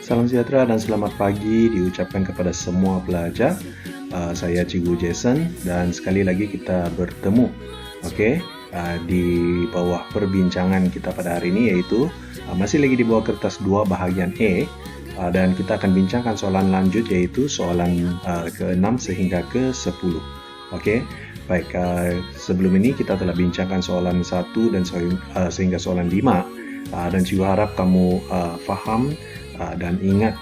Salam sejahtera dan selamat pagi diucapkan kepada semua pelajar. Saya Cikgu Jason dan sekali lagi kita bertemu, di bawah perbincangan kita pada hari ini yaitu masih lagi di bawah kertas 2 bahagian E, dan kita akan bincangkan soalan lanjut yaitu soalan ke-6 sehingga ke-10. Baik. Sebelum ini kita telah bincangkan soalan 1 dan sehingga soalan 5, dan juga harap kamu faham dan ingat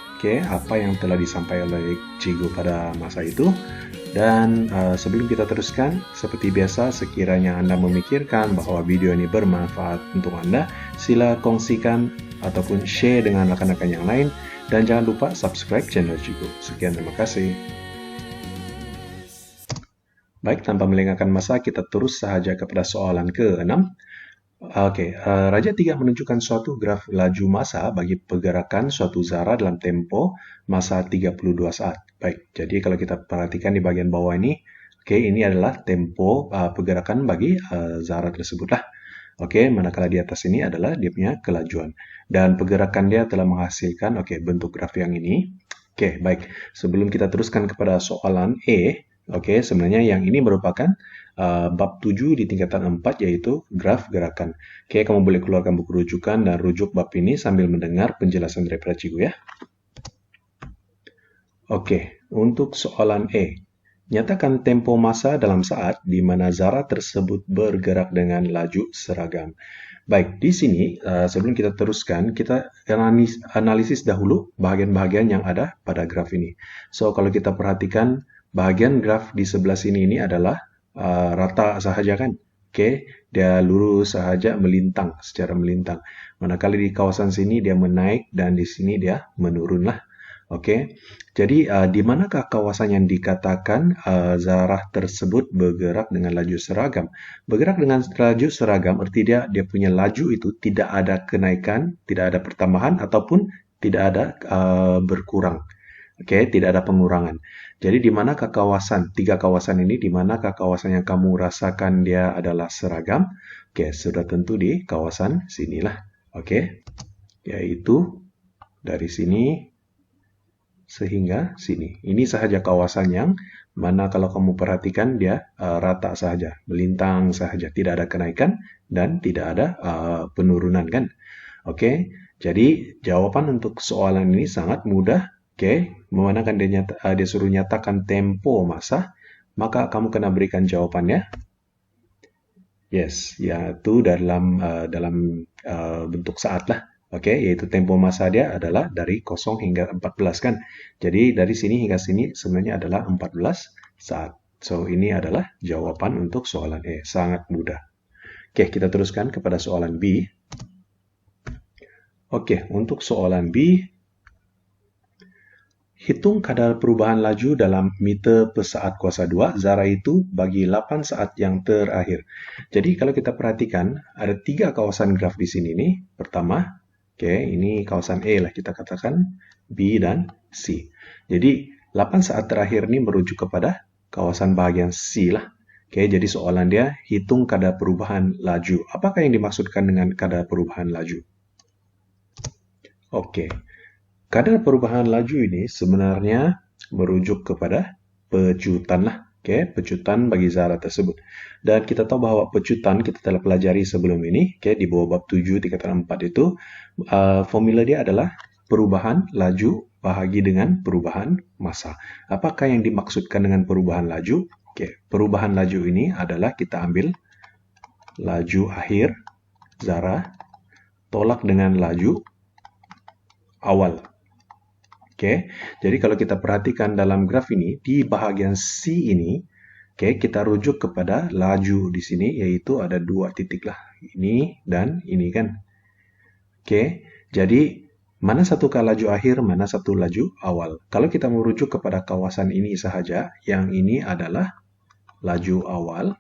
apa yang telah disampaikan oleh Cikgu pada masa itu. Dan sebelum kita teruskan, seperti biasa, sekiranya Anda memikirkan bahwa video ini bermanfaat untuk Anda, sila kongsikan ataupun share dengan rekan-rekan yang lain, dan jangan lupa subscribe channel Cikgu. Sekian, terima kasih. Baik, tanpa melengahkan masa, kita terus saja kepada soalan ke-6. Raja 3 menunjukkan suatu graf laju massa bagi pergerakan suatu zara dalam tempo massa 32 saat. Baik, jadi kalau kita perhatikan di bagian bawah ini, ini adalah tempo pergerakan bagi zara tersebutlah. Manakala di atas ini adalah dia punya kelajuan. Dan pergerakan dia telah menghasilkan bentuk graf yang ini. Baik. Sebelum kita teruskan kepada soalan E, sebenarnya yang ini merupakan bab 7 di tingkatan 4 yaitu graf gerakan. Kamu boleh keluarkan buku rujukan dan rujuk bab ini sambil mendengar penjelasan daripada Cikgu ya. Untuk soalan E. Nyatakan tempo massa dalam saat di mana zara tersebut bergerak dengan laju seragam. Baik, di sini sebelum kita teruskan, kita analisis dahulu bahagian-bahagian yang ada pada graf ini. So, kalau kita perhatikan bahagian graf di sebelah sini ini adalah rata sahaja kan? Dia lurus sahaja secara melintang. Manakala di kawasan sini dia menaik dan di sini dia menurun lah. Jadi di manakah kawasan yang dikatakan zarah tersebut bergerak dengan laju seragam? Bergerak dengan laju seragam arti dia punya laju itu tidak ada kenaikan, tidak ada pertambahan ataupun tidak ada berkurang. Tidak ada pengurangan. Jadi di manakah kawasan, 3 kawasan ini, di manakah kawasan yang kamu rasakan dia adalah seragam? Sudah tentu di kawasan sinilah. Yaitu dari sini sehingga sini. Ini sahaja kawasan yang mana kalau kamu perhatikan dia rata sahaja, melintang sahaja, tidak ada kenaikan dan tidak ada penurunan kan. Jadi jawaban untuk soalan ini sangat mudah. Memandangkan dia suruh nyatakan tempo massa, maka kamu kena berikan jawabannya. Yes, yaitu dalam bentuk saat lah. Yaitu tempo massa dia adalah dari 0 hingga 14 kan. Jadi dari sini hingga sini sebenarnya adalah 14 saat. So, ini adalah jawaban untuk soalan E. Sangat mudah. Kita teruskan kepada soalan B. Untuk soalan B, hitung kadar perubahan laju dalam meter per saat kuasa 2 zara itu bagi 8 saat yang terakhir. Jadi kalau kita perhatikan ada 3 kawasan graf di sini nih. Pertama, ini kawasan E lah kita katakan, B dan C. Jadi 8 saat terakhir ini merujuk kepada kawasan bahagian C lah. Jadi soalan dia hitung kadar perubahan laju. Apakah yang dimaksudkan dengan kadar perubahan laju? Kadar perubahan laju ini sebenarnya merujuk kepada pecutan lah. Pecutan bagi zara tersebut. Dan kita tahu bahwa pecutan kita telah pelajari sebelum ini, di bawah bab 7 tingkatan 4 itu, formula dia adalah perubahan laju bahagi dengan perubahan massa. Apakah yang dimaksudkan dengan perubahan laju? Perubahan laju ini adalah kita ambil laju akhir zara tolak dengan laju awal. Jadi kalau kita perhatikan dalam graf ini, di bahagian C ini, kita rujuk kepada laju di sini, yaitu ada 2 titik lah. Ini dan ini kan. Jadi mana satukah laju akhir, mana satu laju awal. Kalau kita merujuk kepada kawasan ini sahaja, yang ini adalah laju awal,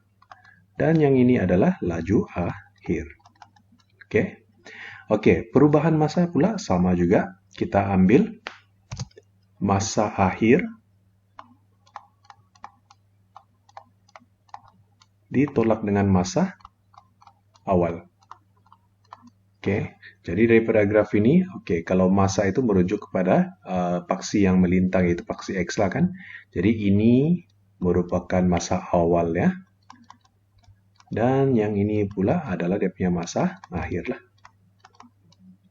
dan yang ini adalah laju akhir. Perubahan massa pula sama juga. Kita ambil massa akhir ditolak dengan massa awal. Oke, jadi dari graf ini, oke, kalau massa itu merujuk kepada paksi yang melintang, yaitu paksi X lah kan. Jadi ini merupakan massa awal ya. Dan yang ini pula adalah dia punya massa akhir lah.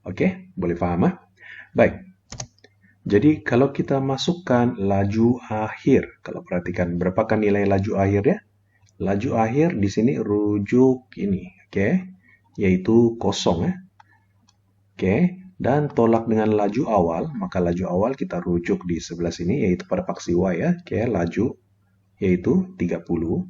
Oke, boleh paham ah? Baik, jadi kalau kita masukkan laju akhir, kalau perhatikan berapakah nilai laju akhir ya? Laju akhir di sini rujuk ini, oke, yaitu kosong ya. Oke, dan tolak dengan laju awal, maka laju awal kita rujuk di sebelah sini, yaitu pada paksi Y ya. Oke, laju yaitu 30.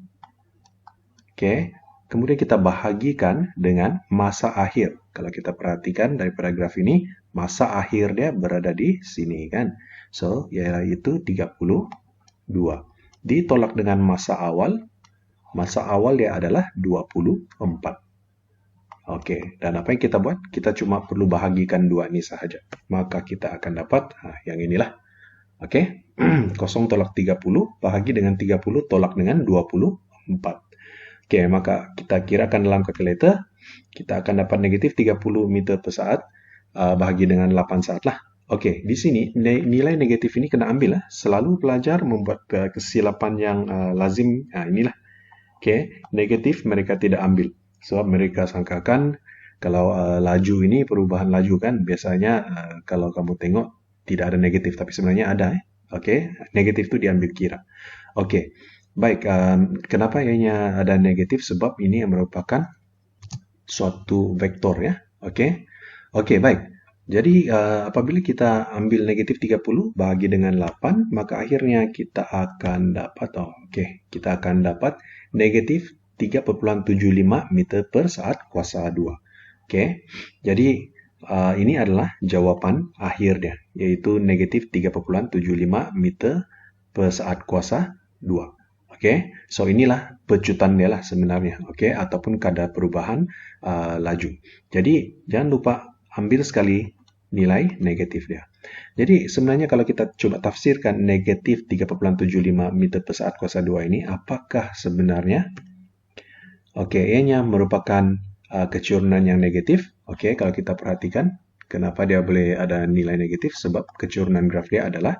Oke, kemudian kita bahagikan dengan massa akhir. Kalau kita perhatikan dari graf ini, massa akhir dia berada di sini kan. So, yaitu 32. Ditolak dengan massa awal dia adalah 24. Oke, dan apa yang kita buat? Kita cuma perlu bahagikan dua ini sahaja. Maka kita akan dapat yang inilah. Oke, 0 tolak 30 bahagi dengan 30 tolak dengan 24. Oke, maka kita kirakan dalam kalkulator, kita akan dapat negatif 30 meter per saat bahagi dengan 8 saat lah. Oke, di sini nilai negatif ini kena ambil lah. Selalu pelajar membuat kesilapan yang lazim. Inilah. Oke, negatif mereka tidak ambil. Sebab mereka sangkakan kalau laju ini perubahan laju kan biasanya kalau kamu tengok tidak ada negatif tapi sebenarnya ada. Oke, negatif itu diambil kira. Oke, baik. Kenapa ianya ada negatif? Sebab ini yang merupakan suatu vektor ya. Oke, baik. Jadi apabila kita ambil negatif 30 bahagi dengan 8, maka akhirnya kita akan dapat, kita akan dapat negatif 3,75 meter per saat kuasa 2. Oke, jadi ini adalah jawaban akhirnya, yaitu negatif 3,75 meter per saat kuasa 2. Oke, so inilah pecutan dia lah sebenarnya, ataupun kadar perubahan laju. Jadi jangan lupa ambil sekali nilai negatif dia. Jadi sebenarnya kalau kita coba tafsirkan negatif 3,75 meter per saat kuasa 2 ini, apakah sebenarnya? ianya merupakan kecurunan yang negatif. Kalau kita perhatikan, kenapa dia boleh ada nilai negatif? Sebab kecurunan graf dia adalah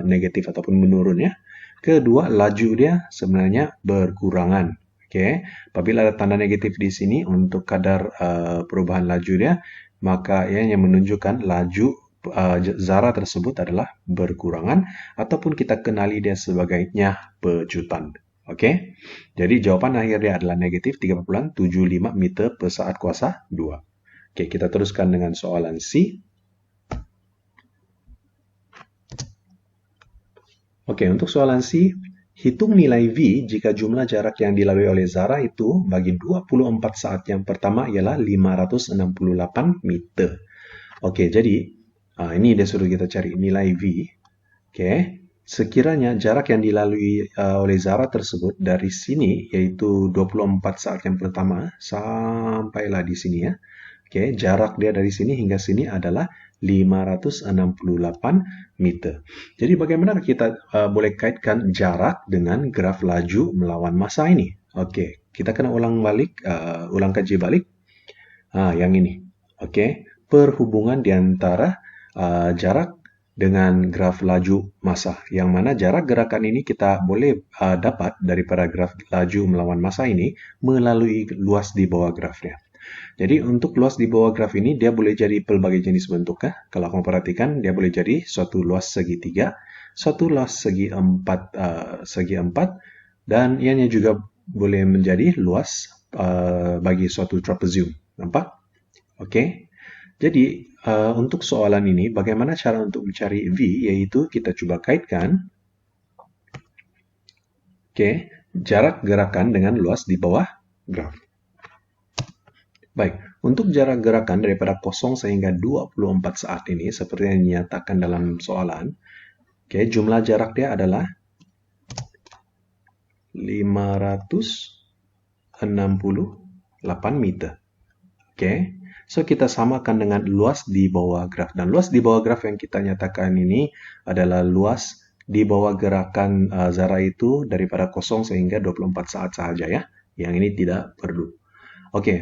negatif ataupun menurun ya. Kedua, laju dia sebenarnya berkurangan. Apabila ada tanda negatif di sini untuk kadar perubahan laju dia, maka ianya menunjukkan laju zara tersebut adalah berkurangan ataupun kita kenali dia sebagainya pecutan. Jadi jawaban akhirnya adalah negatif 3,75 meter per saat kuasa 2. Kita teruskan dengan soalan C. Untuk soalan C, hitung nilai V jika jumlah jarak yang dilalui oleh zara itu bagi 24 saat yang pertama ialah 568 meter. Jadi ini dia suruh kita cari nilai V. Sekiranya jarak yang dilalui oleh zara tersebut dari sini, yaitu 24 saat yang pertama, sampailah di sini ya. Jarak dia dari sini hingga sini adalah 568 meter. Jadi bagaimana kita boleh kaitkan jarak dengan graf laju melawan massa ini? Kita kena ulang kaji balik. Yang ini. Perhubungan di antara jarak dengan graf laju massa, yang mana jarak gerakan ini kita boleh dapat daripada graf laju melawan massa ini melalui luas di bawah grafnya. Jadi untuk luas di bawah graf ini dia boleh jadi pelbagai jenis bentuk. Kalau kamu perhatikan dia boleh jadi suatu luas segitiga, suatu luas segi empat, dan ianya juga boleh menjadi luas bagi suatu trapezium. Nampak? Jadi untuk soalan ini, bagaimana cara untuk mencari V? Yaitu kita coba kaitkan jarak gerakan dengan luas di bawah graf. Baik, untuk jarak gerakan daripada 0 sehingga 24 saat ini, seperti yang dinyatakan dalam soalan, jumlah jarak dia adalah 568 meter. So kita samakan dengan luas di bawah graf. Dan luas di bawah graf yang kita nyatakan ini adalah luas di bawah gerakan zara itu daripada 0 sehingga 24 saat sahaja ya. Yang ini tidak perlu.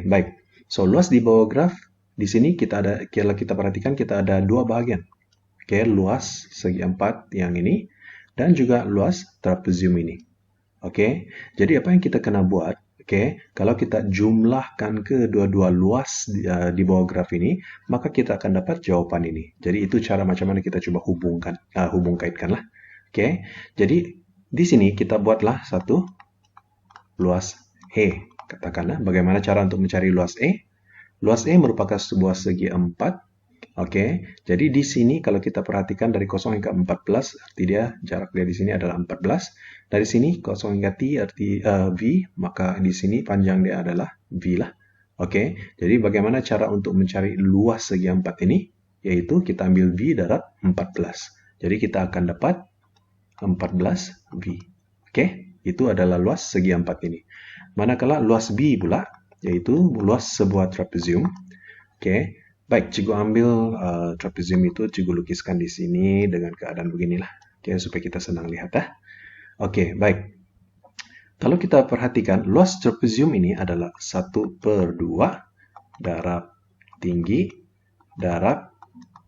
Baik. So luas di bawah graf di sini kalau kita perhatikan kita ada dua bagian. Oke, luas segi 4 yang ini dan juga luas trapezium ini. Oke, jadi apa yang kita kena buat? Oke, kalau kita jumlahkan kedua-dua luas di bawah graf ini, maka kita akan dapat jawaban ini. Jadi itu cara macam mana kita coba hubung kaitkan lah. Oke, jadi di sini kita buatlah satu luas E. Katakanlah bagaimana cara untuk mencari luas E. Luas E merupakan sebuah segi 4. Oke, jadi di sini kalau kita perhatikan dari 0 hingga 14, arti jarak dia di sini adalah 14. Dari sini 0 hingga T arti V, maka di sini panjang dia adalah V lah. Oke, jadi bagaimana cara untuk mencari luas segi 4 ini? Yaitu kita ambil V darat 14. Jadi kita akan dapat 14V. Oke, itu adalah luas segi 4 ini. Manakala luas B pula, yaitu luas sebuah trapezium. Oke, baik, cikgu ambil trapezium itu, cikgu lukiskan di sini dengan keadaan beginilah. Oke, supaya kita senang lihat ya. Oke, baik. Kalau kita perhatikan, luas trapezium ini adalah 1/2 darab tinggi darab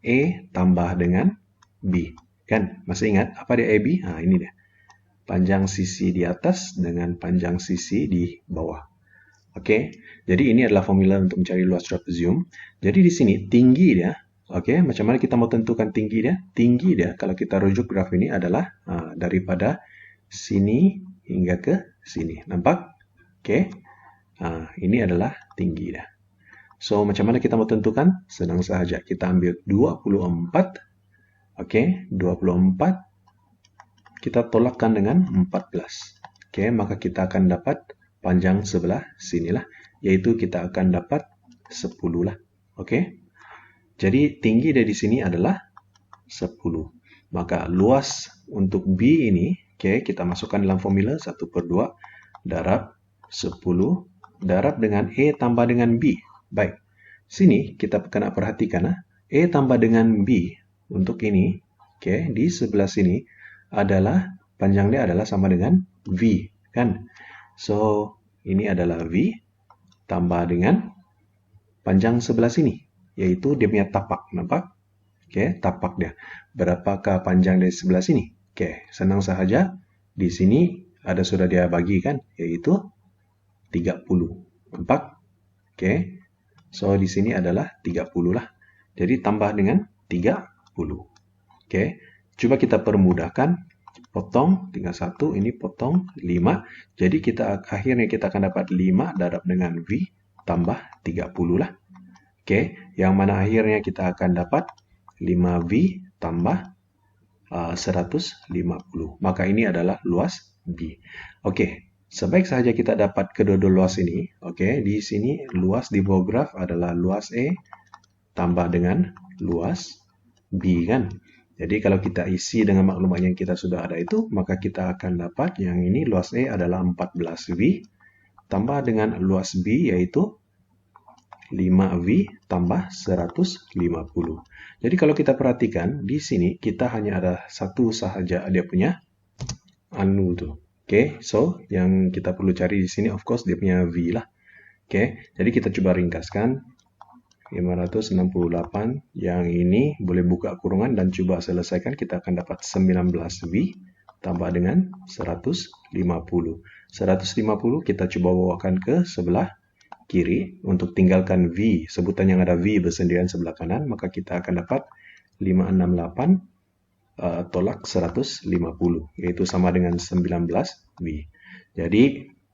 E tambah dengan B. Kan? Masih ingat apa dia AB? Nah, ini dia. Panjang sisi di atas dengan panjang sisi di bawah. Oke, jadi ini adalah formula untuk mencari luas trapezium. Jadi di sini tinggi dia, oke, macam mana kita mau tentukan tinggi dia? Tinggi dia, kalau kita rujuk graf ini adalah daripada sini hingga ke sini. Nampak? Oke, ini adalah tinggi dia. So, macam mana kita mau tentukan? Senang saja. Kita ambil 24. Oke, 24. Kita tolakkan dengan 14. Oke, maka kita akan dapat panjang sebelah sinilah, yaitu kita akan dapat 10 lah. Oke. Jadi tinggi dari sini adalah 10. Maka luas untuk B ini, oke, kita masukkan dalam formula 1/2 darab 10 darab dengan E tambah dengan B. Baik. Sini kita kena perhatikan E tambah dengan B untuk ini, oke, di sebelah sini adalah panjang dia adalah sama dengan V, kan? So, ini adalah V tambah dengan panjang sebelah sini, yaitu dia punya tapak, nampak? Oke, tapak dia. Berapakah panjang dari sebelah sini? Oke, senang saja. Di sini ada sudah dia bagi, kan? Yaitu 30. Nampak? Oke. So, di sini adalah 30 lah. Jadi, tambah dengan 30. Oke. Coba kita permudahkan. Potong, tinggal 1, ini potong 5. Jadi akhirnya kita akan dapat 5 darab dengan V tambah 30 lah. Oke, yang mana akhirnya kita akan dapat 5V tambah 150. Maka ini adalah luas B. Oke, sebaik saja kita dapat kedua-dua luas ini. Oke, di sini luas di bawah graf adalah luas E tambah dengan luas B, kan? Jadi kalau kita isi dengan maklumat yang kita sudah ada itu, maka kita akan dapat yang ini luas E adalah 14V tambah dengan luas B yaitu 5V tambah 150. Jadi kalau kita perhatikan di sini kita hanya ada satu sahaja dia punya anu tuh. Oke, so yang kita perlu cari di sini of course dia punya V lah. Oke, jadi kita coba ringkaskan. 568 yang ini boleh buka kurungan dan coba selesaikan, kita akan dapat 19V tambah dengan 150. 150 kita coba bawakan ke sebelah kiri untuk tinggalkan V, sebutan yang ada V bersendirian sebelah kanan, maka kita akan dapat 568 tolak 150, yaitu sama dengan 19V. Jadi,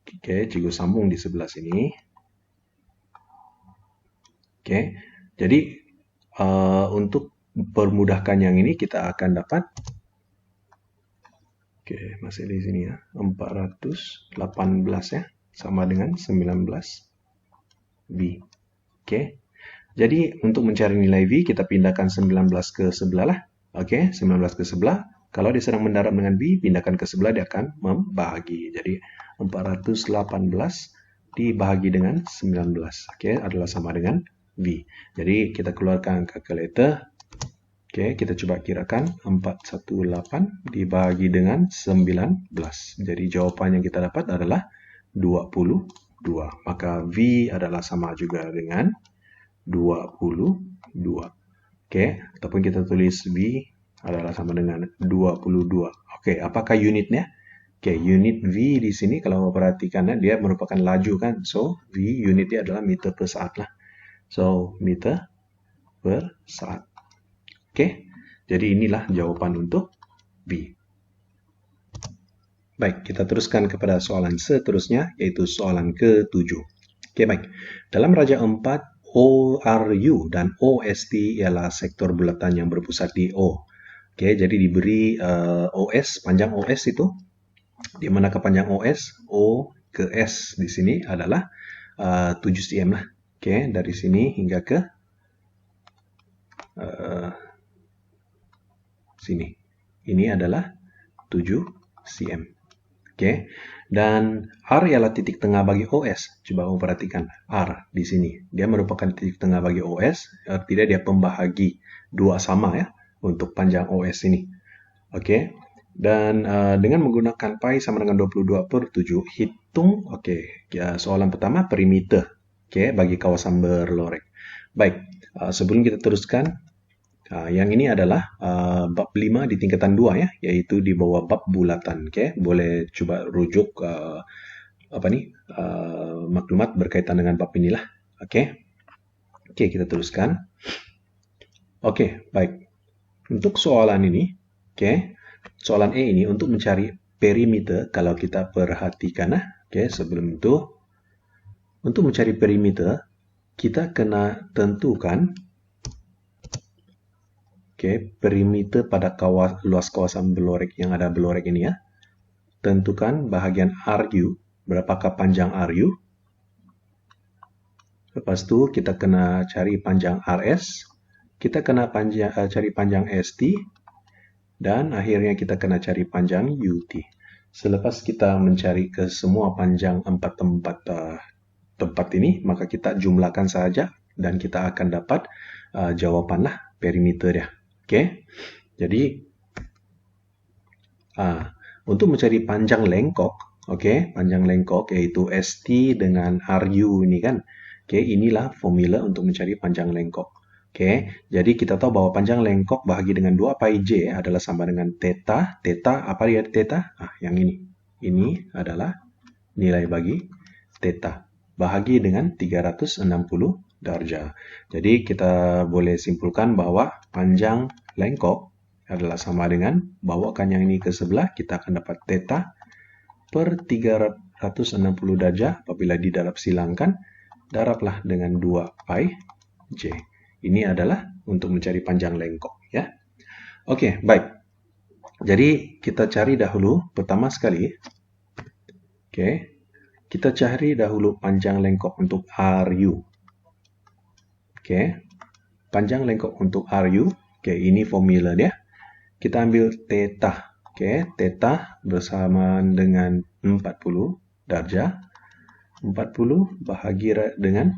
oke, cikgu sambung di sebelah sini. Oke, jadi untuk permudahkan yang ini kita akan dapat, oke, masih di sini ya, 418 ya, sama dengan 19V. Oke, jadi untuk mencari nilai V kita pindahkan 19 ke sebelah lah. Oke, 19 ke sebelah. Kalau dia sedang mendarat dengan V, pindahkan ke sebelah dia akan membahagi. Jadi 418 dibahagi dengan 19. Oke, adalah sama dengan V. Jadi kita keluarkan kalkulator. Oke, kita coba kirakan 418 dibagi dengan 19. Jadi jawaban yang kita dapat adalah 22. Maka V adalah sama juga dengan 22. Oke, ataupun kita tulis V adalah sama dengan 22. Oke, apakah unitnya? Oke, unit V di sini kalau perhatikan dia merupakan laju kan. So, V unitnya adalah meter per saat lah. So, meter per saat. Oke, jadi inilah jawaban untuk B. Baik, kita teruskan kepada soalan seterusnya, yaitu soalan ke-7. Oke, baik. Dalam Raja 4, ORU dan OST ialah sektor bulatan yang berpusat di O. Oke, jadi diberi OS, panjang OS itu, di mana ke panjang OS, O ke S di sini adalah 7 cm lah. Oke, dari sini hingga ke sini. Ini adalah 7 cm. Oke. Dan R ialah titik tengah bagi OS. Coba kamu perhatikan R di sini. Dia merupakan titik tengah bagi OS. Artinya dia pembahagi dua sama ya untuk panjang OS ini. Oke. Dan dengan menggunakan pi sama dengan 22 per 7, hitung, ya, soalan pertama perimeter, bagi kawasan berlorek. Baik, sebelum kita teruskan, yang ini adalah bab 5 di tingkatan 2 ya, yaitu di bawah bab bulatan. Boleh coba rujuk maklumat berkaitan dengan bab inilah. Oke, kita teruskan. Baik. Untuk soalan ini, soalan E ini untuk mencari perimeter, kalau kita perhatikan, sebelum itu, untuk mencari perimeter, kita kena tentukan, perimeter pada luas kawasan berlorek yang ada berlorek ini ya. Tentukan bahagian RU, berapakah panjang RU. Lepas itu kita kena cari panjang RS, kita kena cari panjang ST, dan akhirnya kita kena cari panjang UT. Selepas kita mencari ke semua panjang empat tempat ini, maka kita jumlahkan saja dan kita akan dapat jawabanlah perimeter dia. Jadi untuk mencari panjang lengkok, panjang lengkok yaitu ST dengan RU ini kan. Inilah formula untuk mencari panjang lengkok. Jadi kita tahu bahwa panjang lengkok bahagi dengan 2 pi J adalah sama dengan theta. Theta, apa dia theta? Yang ini. Ini adalah nilai bagi theta. Bahagi dengan 360 darjah. Jadi kita boleh simpulkan bahwa panjang lengkok adalah sama dengan, bawakan yang ini ke sebelah, kita akan dapat theta per 360 darjah. Apabila didarab silangkan, darablah dengan 2 pi J. Ini adalah untuk mencari panjang lengkok ya. Baik. Jadi kita cari dahulu pertama sekali. Kita cari dahulu panjang lengkok untuk RU. Panjang lengkok untuk RU. Ini formula dia. Kita ambil theta. Theta bersamaan dengan 40 darjah. 40 bahagi dengan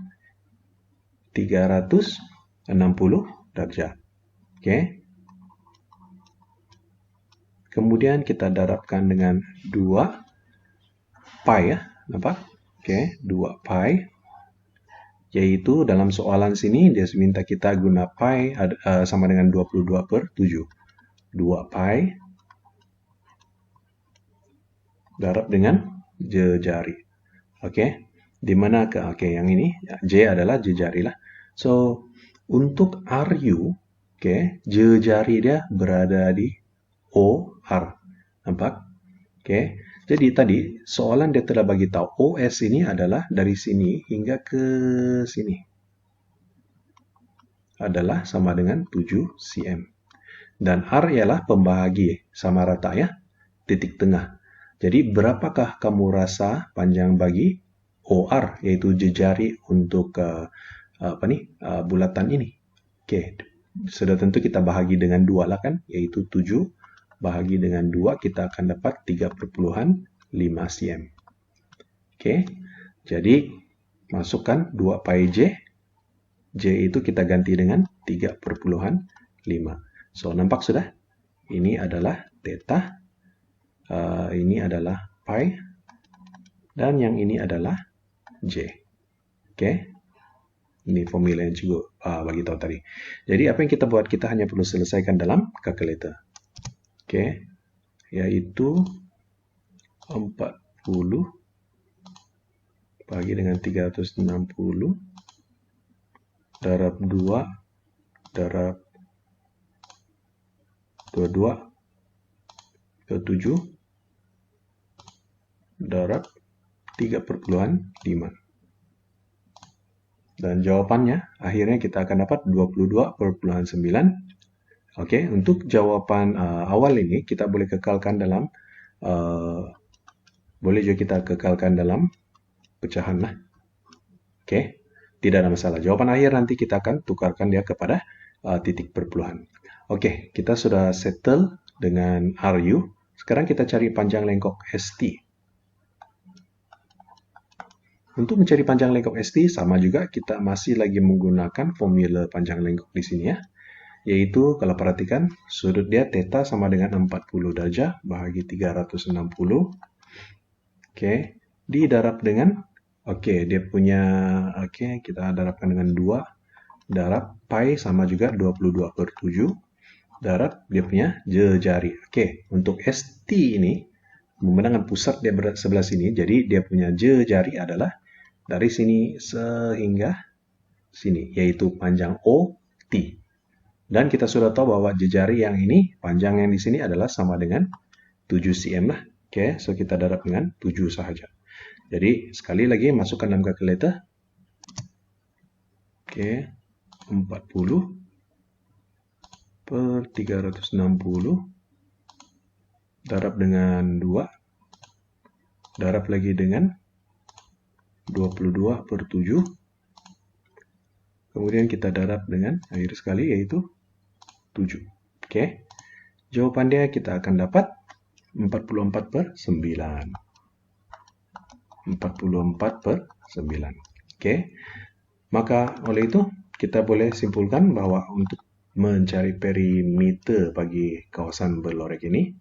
360 darjah. Kemudian kita darabkan dengan 2 pi ya, nampak? 2 pi. Yaitu dalam soalan sini dia minta kita guna pi sama dengan 22 per 7. 2 pi darab dengan jejari. Di mana yang ini J adalah jejari lah. So untuk RU, jejari dia berada di OR. Nampak? Jadi tadi soalan dia telah bagi tahu OS ini adalah dari sini hingga ke sini. Adalah sama dengan 7 cm. Dan R ialah pembahagi sama rata ya, titik tengah. Jadi berapakah kamu rasa panjang bagi OR, yaitu jejari untuk bulatan ini? Sudah tentu kita bahagi dengan 2 lah kan, yaitu 7 bahagi dengan 2 kita akan dapat 3,5 cm. Jadi masukkan 2 pi J. J itu kita ganti dengan 3,5. So nampak sudah? Ini adalah theta. Ini adalah pi. Dan yang ini adalah J. Ini formula yang cikgu bagi tahu tadi. Jadi apa yang kita buat, kita hanya perlu selesaikan dalam calculator. Oke, yaitu 40 bagi dengan 360 darab 2 darab 22 ke 7 darab 3/5. Dan jawabannya akhirnya kita akan dapat 22/9. Oke, untuk jawaban awal ini kita boleh kekalkan dalam boleh juga kita kekalkan dalam pecahan lah. Oke, tidak ada masalah. Jawaban akhir nanti kita akan tukarkan dia kepada titik perpuluhan. Oke, kita sudah settle dengan RU. Sekarang kita cari panjang lengkok ST. Untuk mencari panjang lengkok ST, sama juga kita masih lagi menggunakan formula panjang lengkok di sini ya. Yaitu, kalau perhatikan, sudut dia theta sama dengan 40 darjah bahagi 360. Oke, didarab dengan, dia punya, kita darabkan dengan 2. Darab pi sama juga 22/7. Darab dia punya jari. Oke, untuk ST ini, memandangkan pusat dia sebelah sini, jadi dia punya jari adalah dari sini sehingga sini, yaitu panjang OT. Dan kita sudah tahu bahwa jari yang ini, panjang yang di sini adalah sama dengan 7 cm lah. Oke, so kita darab dengan 7 sahaja. Jadi, sekali lagi masukkan dalam calculator. Oke, 40/360 darab dengan 2. Darab lagi dengan 22/7. Kemudian kita darab dengan akhir sekali yaitu 7. Oke. Jawabannya kita akan dapat 44/9. 44/9. Oke. Maka oleh itu kita boleh simpulkan bahwa untuk mencari perimeter bagi kawasan berlorek ini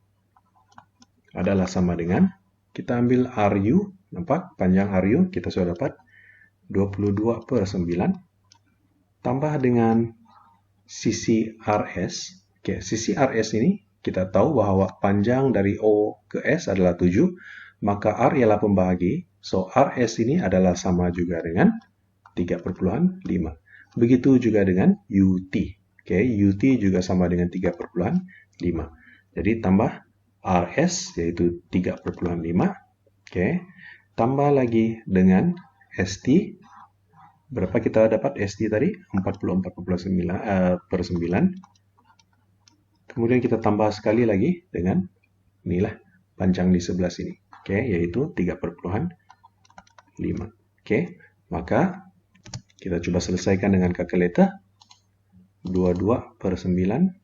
adalah sama dengan kita ambil RU. Nampak? Panjang RU kita sudah dapat 22/9 tambah dengan sisi RS. Oke, sisi RS ini kita tahu bahwa panjang dari O ke S adalah 7, maka R ialah pembagi. So, RS ini adalah sama juga dengan 3/5. Begitu juga dengan UT. Oke, UT juga sama dengan 3/5. Jadi tambah RS yaitu 3/5. Oke. Tambah lagi dengan ST. Berapa kita dapat ST tadi? 44/9. Kemudian kita tambah sekali lagi dengan inilah panjang di sebelah sini. Oke, yaitu 3/5. Oke, maka kita coba selesaikan dengan calculator. 22/9.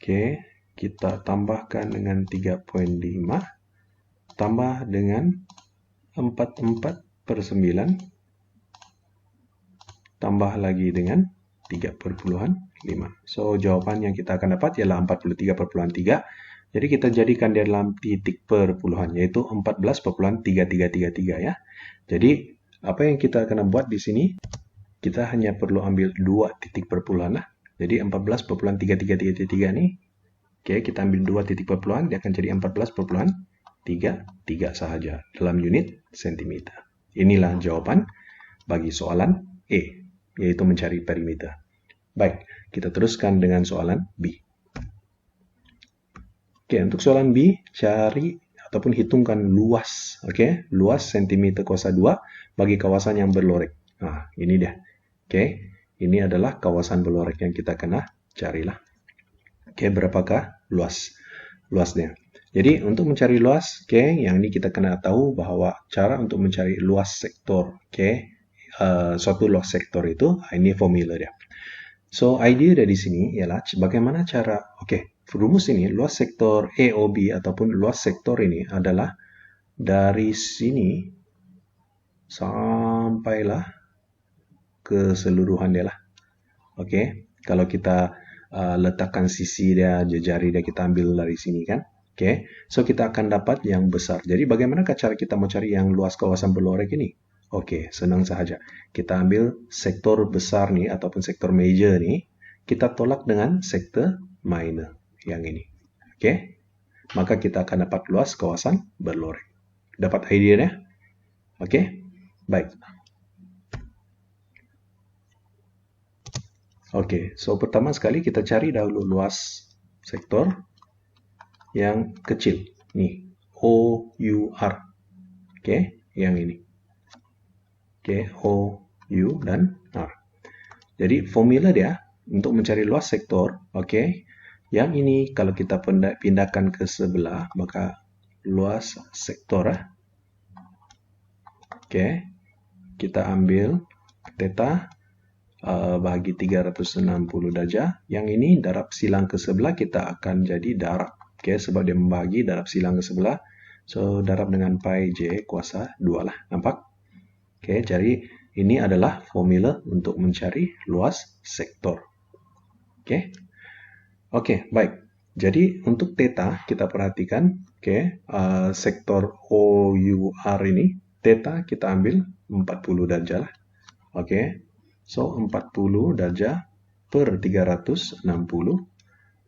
Oke, kita tambahkan dengan 3,5 tambah dengan 44/9 tambah lagi dengan 3/5. So, jawaban yang kita akan dapat ialah 43/3. Jadi kita jadikan dia dalam titik perpuluhan, yaitu 14,3333 ya. Jadi, apa yang kita akan buat di sini, kita hanya perlu ambil 2 titik perpuluhan lah. Jadi 14,3333 ini, oke, kita ambil 2 titik perpuluhan, dia akan jadi 14,33 sahaja dalam unit cm. Inilah jawaban bagi soalan E, yaitu mencari perimeter. Baik, kita teruskan dengan soalan B. Oke, untuk soalan B, cari ataupun hitungkan luas, luas cm kuasa 2 bagi kawasan yang berlorek. Nah, ini dia. Oke, ini adalah kawasan berlorek yang kita kena carilah. Oke, berapakah luasnya? Jadi, untuk mencari luas, yang ini kita kena tahu bahwa cara untuk mencari luas sektor, suatu luas sektor itu, ini formula dia. So, idea dari sini ialah bagaimana cara, rumus ini, luas sektor AOB ataupun luas sektor ini adalah dari sini sampailah keseluruhan dia lah. Kalau kita letakkan sisi dia, jari dia kita ambil dari sini kan. So kita akan dapat yang besar. Jadi bagaimana cara kita mau cari yang luas kawasan berlorek ini? Oke, senang saja. Kita ambil sektor besar nih, ataupun sektor major nih, kita tolak dengan sektor minor, yang ini. Oke, maka kita akan dapat luas kawasan berlorek. Dapat idenya? Oke, baik. Oke, so pertama sekali kita cari dahulu luas sektor yang kecil. Nih, OUR. Oke, yang ini. Oke, OU dan R. Jadi formula dia untuk mencari luas sektor, oke, yang ini kalau kita pindahkan ke sebelah, maka luas sektor, oke, kita ambil theta bagi 360 derajat. Yang ini darab silang ke sebelah kita akan jadi darab, oke, sebab dia membagi darab silang ke sebelah. So darab dengan pi j kuasa 2 lah, nampak? Oke, jadi ini adalah formula untuk mencari luas sektor. Oke, oke, baik. Jadi untuk theta kita perhatikan, oke, sektor OUR ini, theta kita ambil 40 derajat lah. Oke, so 40 derajat per 360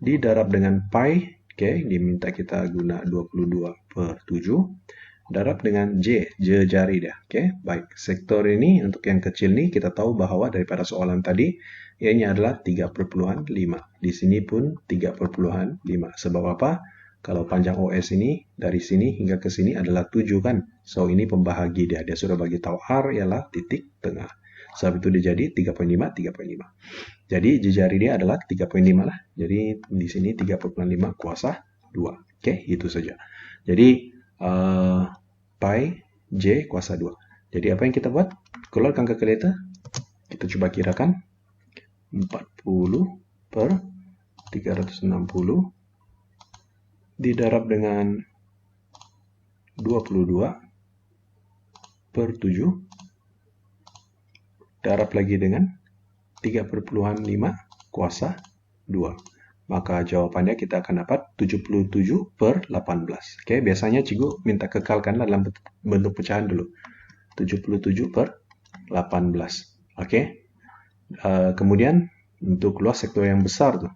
didarab dengan pi, oke, diminta kita guna 22 per 7. Darab dengan J jari dia. Oke, baik. Sektor ini untuk yang kecil nih kita tahu bahwa daripada soalan tadi Y-nya adalah 3,5. Di sini pun 3,5. Sebab apa? Kalau panjang OS ini dari sini hingga ke sini adalah 7 kan. So ini pembahagi dia. Dia sudah bagi tahu R ialah titik tengah. Sebab itu dia jadi 3,5, 3,5. Jadi jari dia adalah 3,5 lah. Jadi di sini 3,5 kuasa 2. Oke, itu saja. Jadi pi j kuasa 2. Jadi apa yang kita buat? Keluarkan kalkulator. Kita coba kirakan. 40 per 360 didarab dengan 22 per 7. Darab lagi dengan 3,5 kuasa 2. Maka jawabannya kita akan dapat 77 per 18. Oke, biasanya cikgu minta kekalkan dalam bentuk pecahan dulu. 77 per 18. Oke. Kemudian untuk luas sektor yang besar tuh,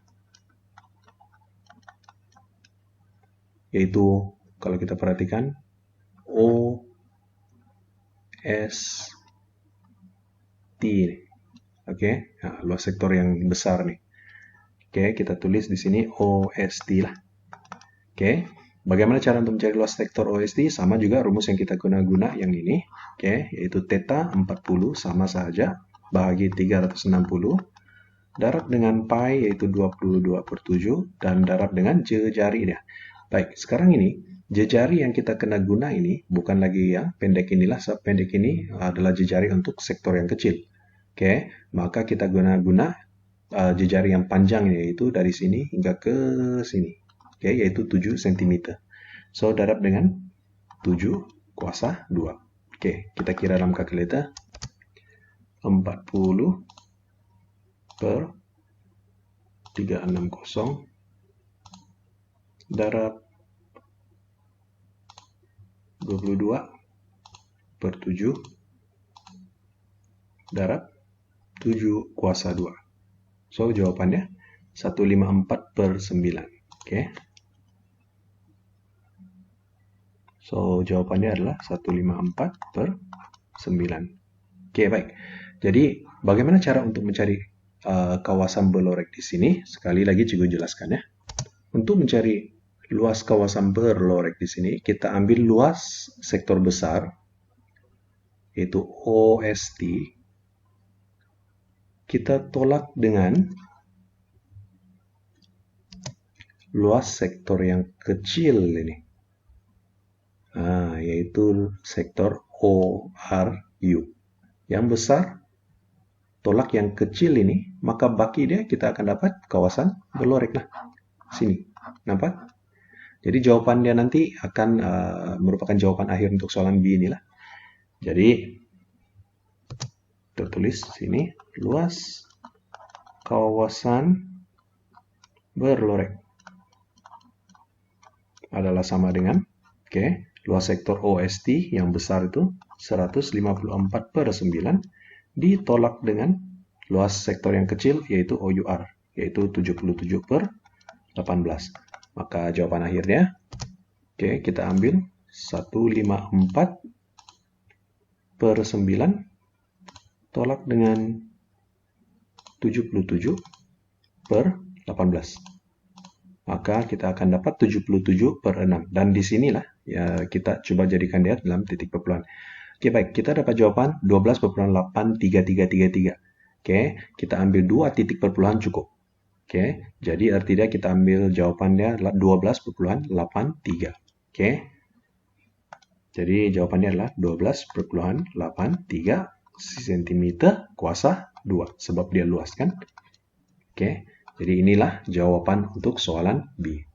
yaitu kalau kita perhatikan OST. Oke, nah, luas sektor yang besar nih. Oke, kita tulis di sini OST lah. Oke, bagaimana cara untuk mencari luas sektor OST? Sama juga rumus yang kita guna yang ini. Oke, yaitu theta 40 sama saja bagi 360 darab dengan pi yaitu 22 per 7 dan darab dengan jari dia. Baik, sekarang ini jari yang kita kena guna ini bukan lagi yang pendek inilah, sebab pendek ini adalah jari untuk sektor yang kecil. Oke, maka kita guna jari yang panjang yaitu dari sini hingga ke sini, oke, yaitu 7 cm. So darab dengan 7 kuasa 2. Oke, kita kira dalam kalkulator. 40 per 360 darab 22 per 7 darab 7 kuasa 2. So, jawabannya 154 per 9. Oke. So, jawabannya adalah 154 per 9. Oke, baik. Jadi, bagaimana cara untuk mencari kawasan berlorek di sini? Sekali lagi cikgu jelaskan ya. Untuk mencari luas kawasan berlorek di sini, kita ambil luas sektor besar, yaitu OST. Kita tolak dengan luas sektor yang kecil ini, yaitu sektor ORU. Yang besar tolak yang kecil ini, maka baki dia kita akan dapat kawasan berlorek lah. Sini, nampak? Jadi jawaban dia nanti akan merupakan jawaban akhir untuk soalan B inilah. Jadi tertulis sini luas kawasan berlorek adalah sama dengan luas sektor OST yang besar itu 154/9 ditolak dengan luas sektor yang kecil yaitu OUR, yaitu 77/18. Maka jawaban akhirnya, oke, kita ambil 154/9 tolak dengan 77/18. Maka kita akan dapat 77/6. Dan di sinilah ya kita coba jadikan dia dalam titik perpuluhan. Oke, baik. Kita dapat jawaban 12,83333. Oke, kita ambil 2 titik perpuluhan cukup. Oke, jadi artinya kita ambil jawabannya adalah 12,83. Oke, jadi jawabannya adalah 12,83 cm kuasa 2, sebab dia luas kan. Oke, jadi inilah jawaban untuk soalan B.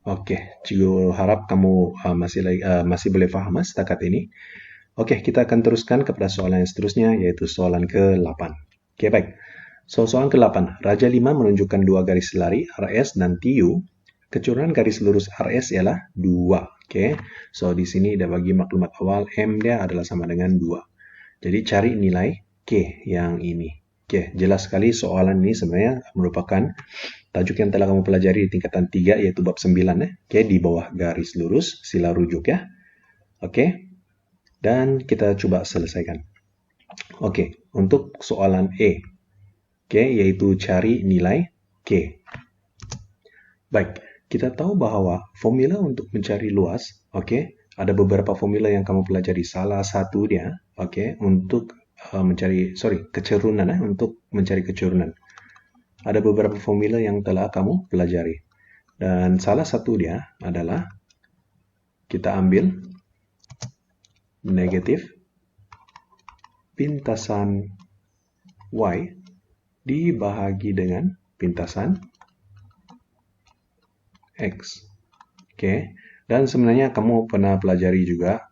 Oke, cikgu harap kamu masih boleh faham setakat ini. Oke, kita akan teruskan kepada soalan yang seterusnya, yaitu soalan ke-8. Oke, baik. So, soalan ke-8. Raja 5 menunjukkan 2 garis lari, RS dan TU. Kecurangan garis lurus RS ialah 2. Oke, so di sini ada bagi maklumat awal, M dia adalah sama dengan 2. Jadi cari nilai K yang ini. Oke, jelas sekali soalan ini sebenarnya merupakan tajuk yang telah kamu pelajari di tingkatan 3, yaitu bab 9. Oke, di bawah garis lurus, sila rujuk ya. Oke, dan kita coba selesaikan. Oke, untuk soalan E. Oke, yaitu cari nilai K. Baik, kita tahu bahwa formula untuk mencari luas, oke, ada beberapa formula yang kamu pelajari. Salah satunya, oke, untuk kecurunan, untuk mencari kecurunan. Ada beberapa formula yang telah kamu pelajari. Dan salah satu dia adalah kita ambil negatif pintasan Y dibahagi dengan pintasan X. Oke, dan sebenarnya kamu pernah pelajari juga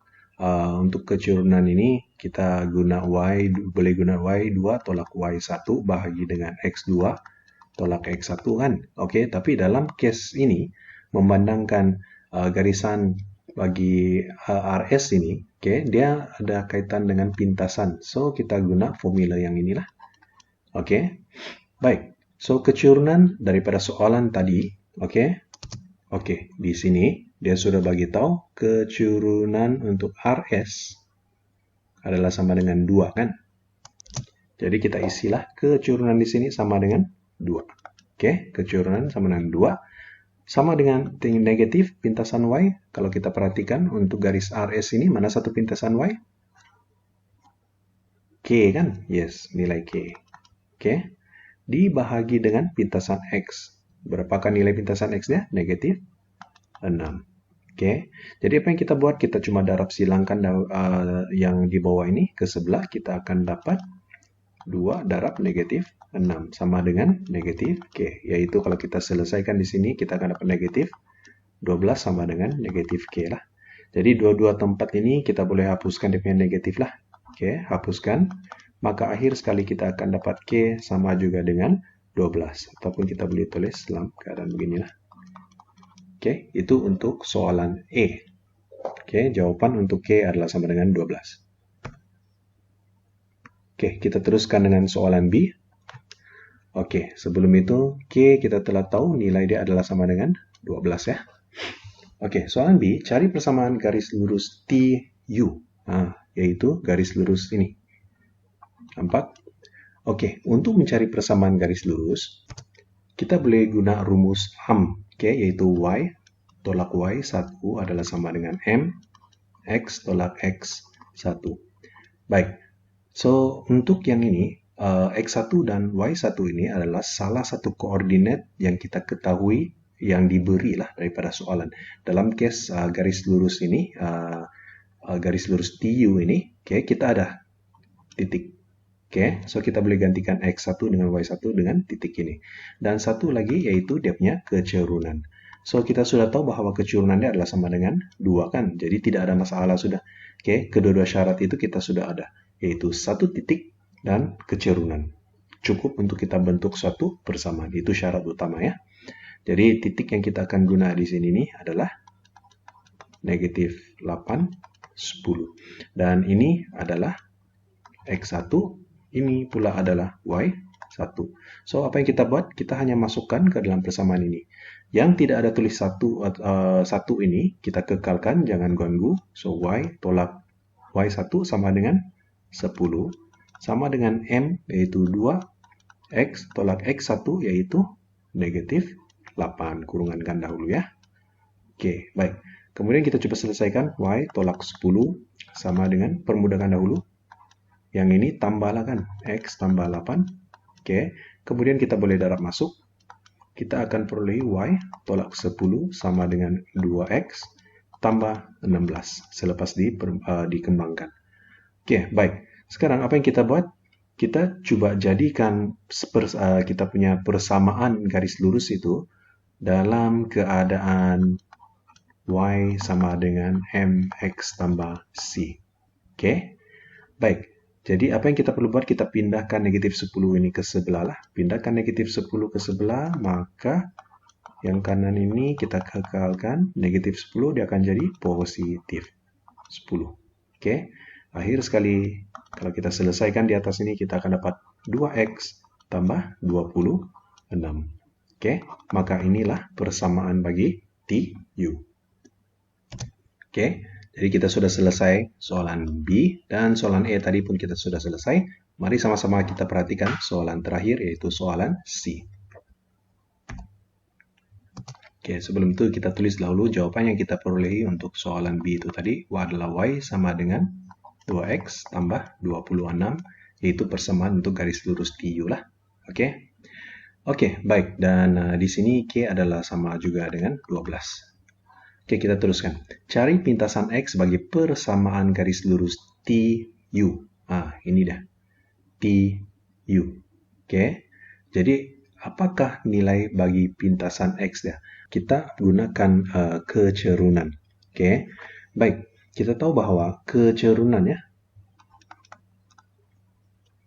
untuk kecurunan ini kita boleh guna Y2 tolak Y1 bahagi dengan X2 tolak X1 kan. Oke, tapi dalam case ini memandangkan garisan bagi RS ini, oke, dia ada kaitan dengan pintasan. So, kita guna formula yang inilah. Oke, baik. So, kecurunan daripada soalan tadi, oke, di sini dia sudah bagi tahu kecurunan untuk RS adalah sama dengan 2 kan. Jadi kita isilah kecurunan di sini sama dengan 2. Oke, kecurunan sama dengan 2. Sama dengan negatif pintasan Y. Kalau kita perhatikan untuk garis RS ini, mana satu pintasan Y? K kan? Yes, nilai K. Oke, dibahagi dengan pintasan X. Berapakah nilai pintasan X-nya? Negatif 6. Oke, jadi apa yang kita buat? Kita cuma darab silangkan yang di bawah ini ke sebelah. Kita akan dapat 2 darab negatif 6 sama dengan negatif K. Yaitu kalau kita selesaikan di sini, kita akan dapat negatif 12 sama dengan negatif K lah. Jadi dua-dua tempat ini kita boleh hapuskan dengan negatif lah. Oke, hapuskan. Maka akhir sekali kita akan dapat K sama juga dengan 12. Ataupun kita boleh tulis dalam keadaan beginilah. Oke, itu untuk soalan E. Oke, jawaban untuk K adalah sama dengan 12. Oke, kita teruskan dengan soalan B. Oke, sebelum itu K kita telah tahu nilai dia adalah sama dengan 12 ya. Oke, soalan B, cari persamaan garis lurus TU. Yaitu garis lurus ini. Nampak? Oke, untuk mencari persamaan garis lurus, kita boleh guna rumus AM, yaitu Y tolak Y1 adalah sama dengan M, X tolak X1. Baik, so untuk yang ini, X1 dan Y1 ini adalah salah satu koordinat yang kita ketahui yang diberi lah daripada soalan. Dalam case garis lurus ini, garis lurus TU ini, kita ada titik. Oke, so kita boleh gantikan X1 dengan Y1 dengan titik ini. Dan satu lagi yaitu dia punya kecurunan. So kita sudah tahu bahwa kecurunannya adalah sama dengan 2 kan. Jadi tidak ada masalah sudah. Oke, kedua-dua syarat itu kita sudah ada. Yaitu satu titik dan kecurunan. Cukup untuk kita bentuk suatu persamaan. Itu syarat utama ya. Jadi titik yang kita akan guna di sini nih adalah negatif 8 10. Dan ini adalah X1, ini pula adalah Y1. So, apa yang kita buat? Kita hanya masukkan ke dalam persamaan ini. Yang tidak ada tulis satu ini, kita kekalkan, jangan ganggu. So, Y tolak Y1 sama dengan 10, sama dengan M, yaitu 2, X tolak X1, yaitu negatif 8. Kurungankan dahulu ya. Oke, baik. Kemudian kita coba selesaikan. Y tolak 10 sama dengan, permudahkan dahulu. Yang ini tambahlah kan, X tambah 8. Oke, kemudian kita boleh darab masuk. Kita akan peroleh Y tolak 10 sama dengan 2X tambah 16 selepas dikembangkan. Oke, baik. Sekarang apa yang kita buat? Kita coba jadikan kita punya persamaan garis lurus itu dalam keadaan Y sama dengan MX tambah C. Oke, baik. Jadi apa yang kita perlu buat? Kita pindahkan negatif 10 ini ke sebelah lah. Pindahkan negatif 10 ke sebelah, maka yang kanan ini kita kekalkan. Negatif 10 dia akan jadi positif 10. Oke, akhir sekali kalau kita selesaikan di atas ini, kita akan dapat 2X tambah 26. Oke, maka inilah persamaan bagi TU. Oke, jadi kita sudah selesai soalan B, dan soalan E tadi pun kita sudah selesai. Mari sama-sama kita perhatikan soalan terakhir, yaitu soalan C. Oke, sebelum itu kita tulis dahulu jawaban yang kita perolehi untuk soalan B itu tadi. Adalah Y sama dengan 2X tambah 26, yaitu persamaan untuk garis lurus TU lah. Oke, baik. Dan di sini K adalah sama juga dengan 12. Oke, kita teruskan. Cari pintasan X sebagai persamaan garis lurus TU. Ini dah. TU. Oke. Jadi, apakah nilai bagi pintasan X dah? Kita gunakan kecerunan. Oke. Baik. Kita tahu bahwa kecerunan ya,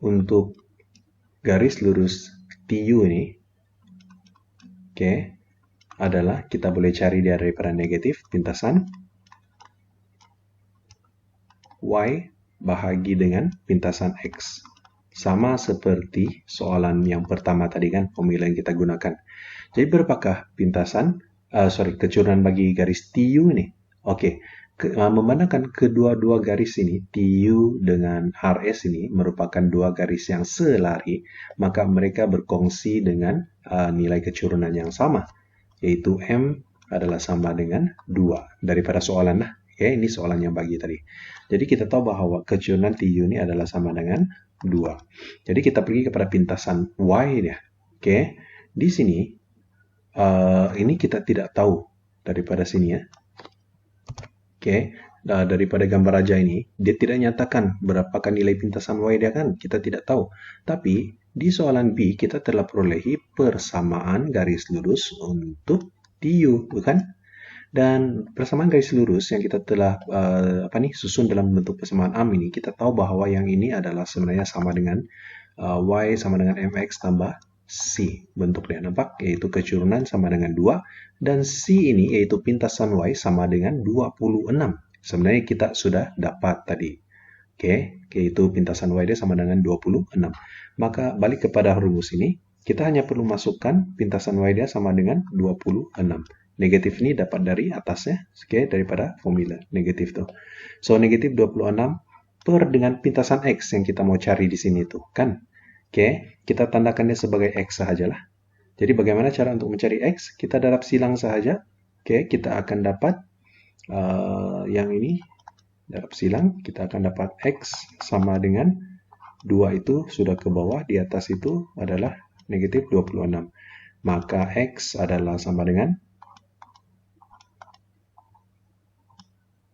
untuk garis lurus TU ini, adalah kita boleh cari daripada negatif pintasan Y bahagi dengan pintasan X. Sama seperti soalan yang pertama tadi kan, formula yang kita gunakan. Jadi berapakah kecerunan bagi garis TU ini? Memandangkan kedua-dua garis ini, TU dengan RS ini merupakan dua garis yang selari, maka mereka berkongsi dengan nilai kecerunan yang sama, yaitu M adalah sama dengan 2 daripada soalan lah. Ini soalan yang bagi tadi. Jadi kita tahu bahwa kecerunan TU ini adalah sama dengan 2. Jadi kita pergi kepada pintasan Y ya. Di sini ini kita tidak tahu daripada sini ya. Daripada gambar raja ini, dia tidak nyatakan berapakah nilai pintasan Y dia kan, kita tidak tahu. Tapi di soalan B kita telah perolehi persamaan garis lurus untuk TU, bukan? Dan persamaan garis lurus yang kita telah susun dalam bentuk persamaan AM ini, kita tahu bahwa yang ini adalah sebenarnya sama dengan Y sama dengan MX tambah C. Bentuknya nampak, yaitu kecerunan sama dengan 2, dan C ini yaitu pintasan Y sama dengan 26. Sebenarnya kita sudah dapat tadi. Yaitu pintasan Y dia sama dengan 26. Maka balik kepada rumus ini, kita hanya perlu masukkan pintasan Y dia sama dengan 26. Negatif ini dapat dari atasnya, daripada formula negatif tuh. So negatif 26 per dengan pintasan X yang kita mau cari di sini tuh, kan? Kita tandakannya sebagai X sahajalah. Jadi bagaimana cara untuk mencari X? Kita darab silang sahaja. Kita akan dapat yang ini, darab silang, kita akan dapat X sama dengan 2 itu sudah ke bawah, di atas itu adalah negatif 26. Maka X adalah sama dengan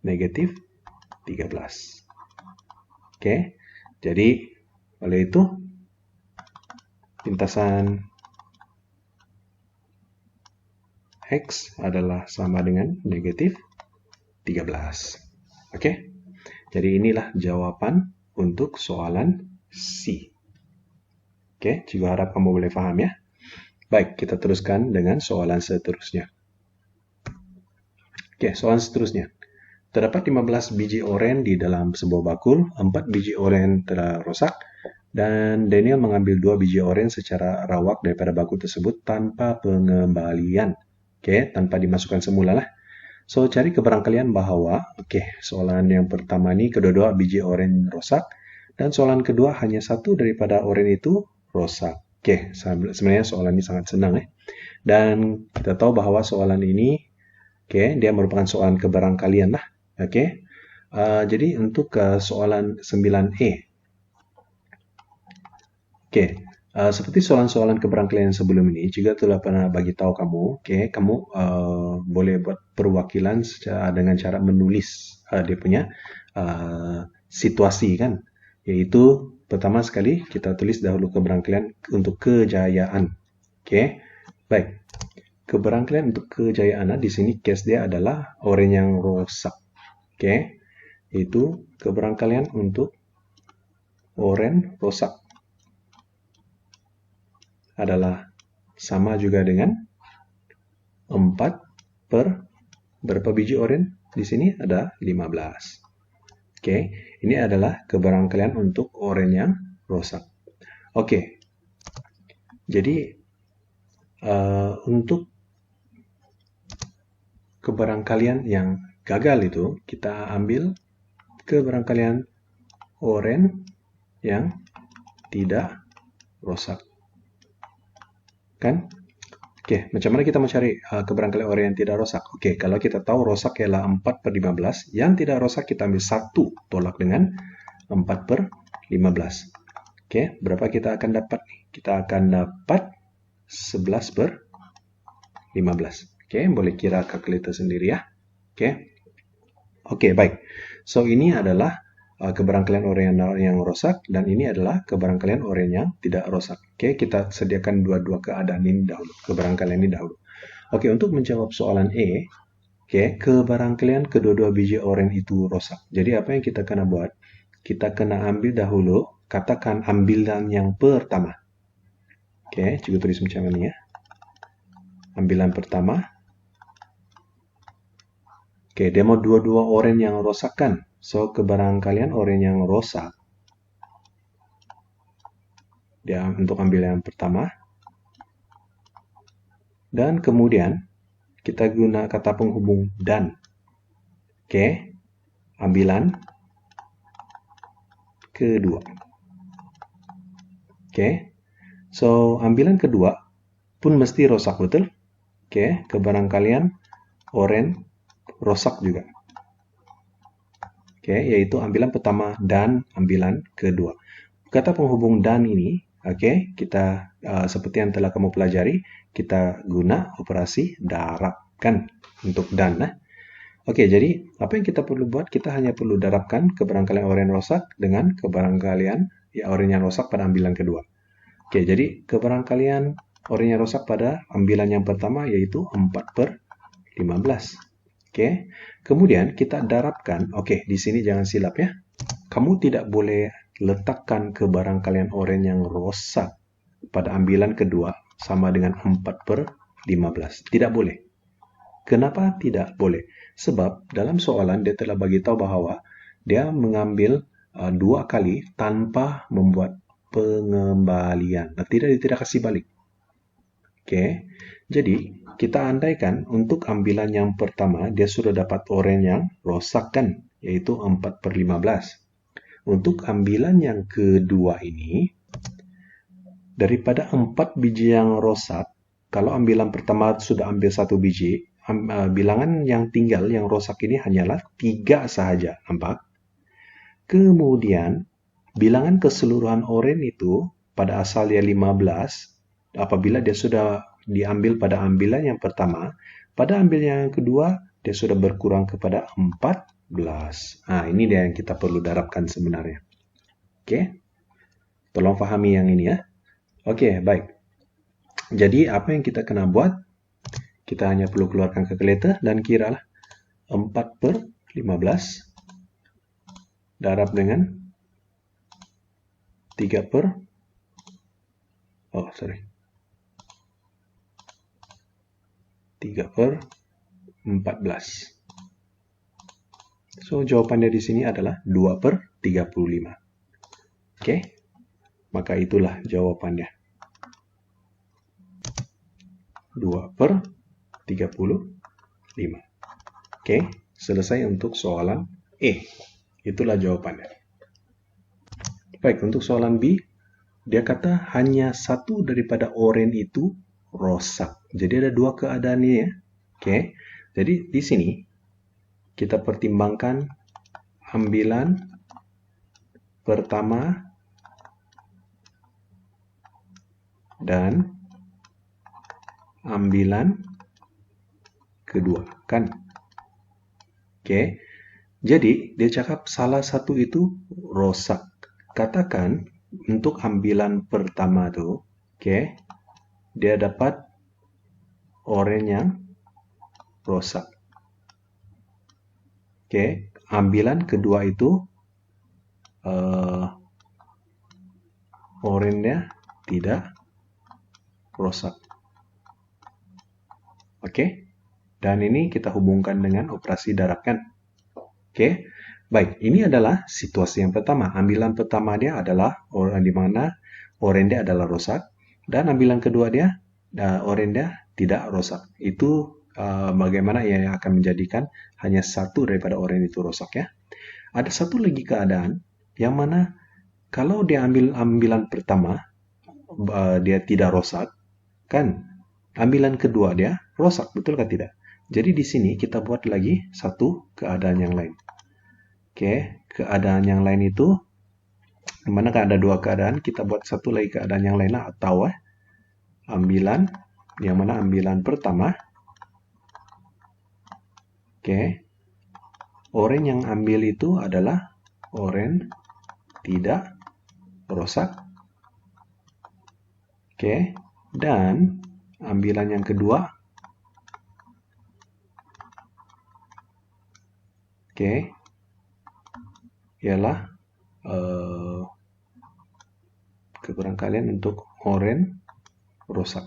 negatif 13. Jadi oleh itu pintasan X adalah sama dengan negatif 13. Jadi inilah jawaban untuk soalan C. Juga harap kamu boleh paham ya. Baik, kita teruskan dengan soalan seterusnya. Soalan seterusnya. Terdapat 15 biji oren di dalam sebuah bakul, 4 biji oren telah rosak, dan Daniel mengambil 2 biji oren secara rawak daripada bakul tersebut tanpa pengembalian. Oke, tanpa dimasukkan semula lah. So, cari kebarangkalian bahwa, soalan yang pertama ini kedua-dua biji oren rosak, dan soalan kedua hanya satu daripada oren itu rosak. Sebenarnya soalan ini sangat senang Dan kita tahu bahwa soalan ini, dia merupakan soalan kebarangkalian lah. Jadi untuk soalan 9E. Seperti soalan-soalan kebarangkalian sebelum ini, juga telah pernah bagi tahu kamu, kamu boleh buat perwakilan dengan cara menulis dia punya situasi kan, yaitu pertama sekali kita tulis dahulu kebarangkalian untuk kejayaan. Baik. Kebarangkalian untuk kejayaan di sini case dia adalah oren yang rosak. Itu kebarangkalian untuk oren rosak adalah sama juga dengan 4 per berapa biji oren? Di sini ada 15. Ini adalah kebarangkalian untuk oren yang rosak. Jadi untuk kebarangkalian yang gagal itu, kita ambil kebarangkalian oren yang tidak rosak. Kan? Macam mana kita mencari kebarangkalian oren yang tidak rosak? Kalau kita tahu rosak ialah 4 per 15, yang tidak rosak kita ambil 1 tolak dengan 4 per 15. Berapa kita akan dapat? Kita akan dapat 11 per 15. Boleh kira kalkulator sendiri ya. Baik. So, ini adalah kebarangkalian oren yang rosak, dan ini adalah kebarangkalian oren yang tidak rosak. Kita sediakan dua-dua keadaan ini dahulu, kebarangkalian ini dahulu. Untuk menjawab soalan E, kebarangkalian kedua-dua biji oren itu rosak. Jadi apa yang kita kena buat? Kita kena ambil dahulu, katakan ambilan yang pertama. Coba tulis macam ini ya. Ambilan pertama. Dia mau dua-dua oren yang rosak kan? So, kebarangkalian oren yang rosak, dia untuk ambil yang pertama. Dan kemudian, kita guna kata penghubung dan. Ambilan kedua. So, ambilan kedua pun mesti rosak, betul? Kebarangkalian oren rosak juga. Yaitu ambilan pertama dan ambilan kedua. Kata penghubung dan ini, kita seperti yang telah kamu pelajari, kita guna operasi darabkan untuk dan. Jadi apa yang kita perlu buat? Kita hanya perlu darabkan kebarangkalian oren rosak dengan kebarangkalian oren yang rosak pada ambilan kedua. Jadi kebarangkalian oren yang rosak pada ambilan yang pertama yaitu 4 per 15. Kemudian kita darabkan. di sini jangan silap ya. Kamu tidak boleh letakkan kebarangkalian oren yang rosak pada ambilan kedua sama dengan 4 per 15. Tidak boleh. Kenapa tidak boleh? Sebab dalam soalan dia telah bagi tahu bahwa dia mengambil 2 kali tanpa membuat pengembalian. Tidak kasih balik. Jadi kita andaikan untuk ambilan yang pertama dia sudah dapat oren yang rosak kan, yaitu 4 per 15. Untuk ambilan yang kedua ini, daripada 4 biji yang rosak, kalau ambilan pertama sudah ambil 1 biji, bilangan yang tinggal yang rosak ini hanyalah 3 sahaja, nampak? Kemudian, bilangan keseluruhan oren itu pada asal dia 15, apabila dia sudah diambil pada ambilan yang pertama, pada ambilan yang kedua, dia sudah berkurang kepada 14. Ini dia yang kita perlu darabkan sebenarnya. Tolong pahami yang ini ya. Baik. Jadi, apa yang kita kena buat? Kita hanya perlu keluarkan kalkulator dan kiralah 4 per 15 darab dengan 3 per 14. So, jawabannya di sini adalah 2/35. Oke, maka itulah jawabannya. 2/35. Oke, selesai untuk soalan E. Itulah jawabannya. Baik, untuk soalan B, dia kata hanya satu daripada oren itu rosak. Jadi ada dua keadaannya ya. Oke, jadi di sini kita pertimbangkan ambilan pertama dan ambilan kedua, kan? Oke, jadi dia cakap salah satu itu rosak. Katakan untuk ambilan pertama tuh, oke, dia dapat oren yang rosak. Oke, ambilan kedua itu orennya tidak rosak. Oke, dan ini kita hubungkan dengan operasi darab kan? Oke, baik. Ini adalah situasi yang pertama. Ambilan pertama dia adalah di mana oren dia adalah rosak, dan ambilan kedua dia oren dia tidak rosak. Itu bagaimana ia akan menjadikan hanya satu daripada oren itu rosak ya. Ada satu lagi keadaan yang mana kalau dia ambil ambilan pertama dia tidak rosak, kan? Ambilan kedua dia rosak, betul kan tidak? Jadi di sini kita buat lagi satu keadaan yang lain. Oke, keadaan yang lain itu manakah ada dua keadaan, kita buat satu lagi keadaan yang lain lah, atau ambilan yang mana ambilan pertama. Oke, oren yang ambil itu adalah oren tidak rosak. Oke, dan ambilan yang kedua, oke, ialah kebarangkalian untuk oren rosak.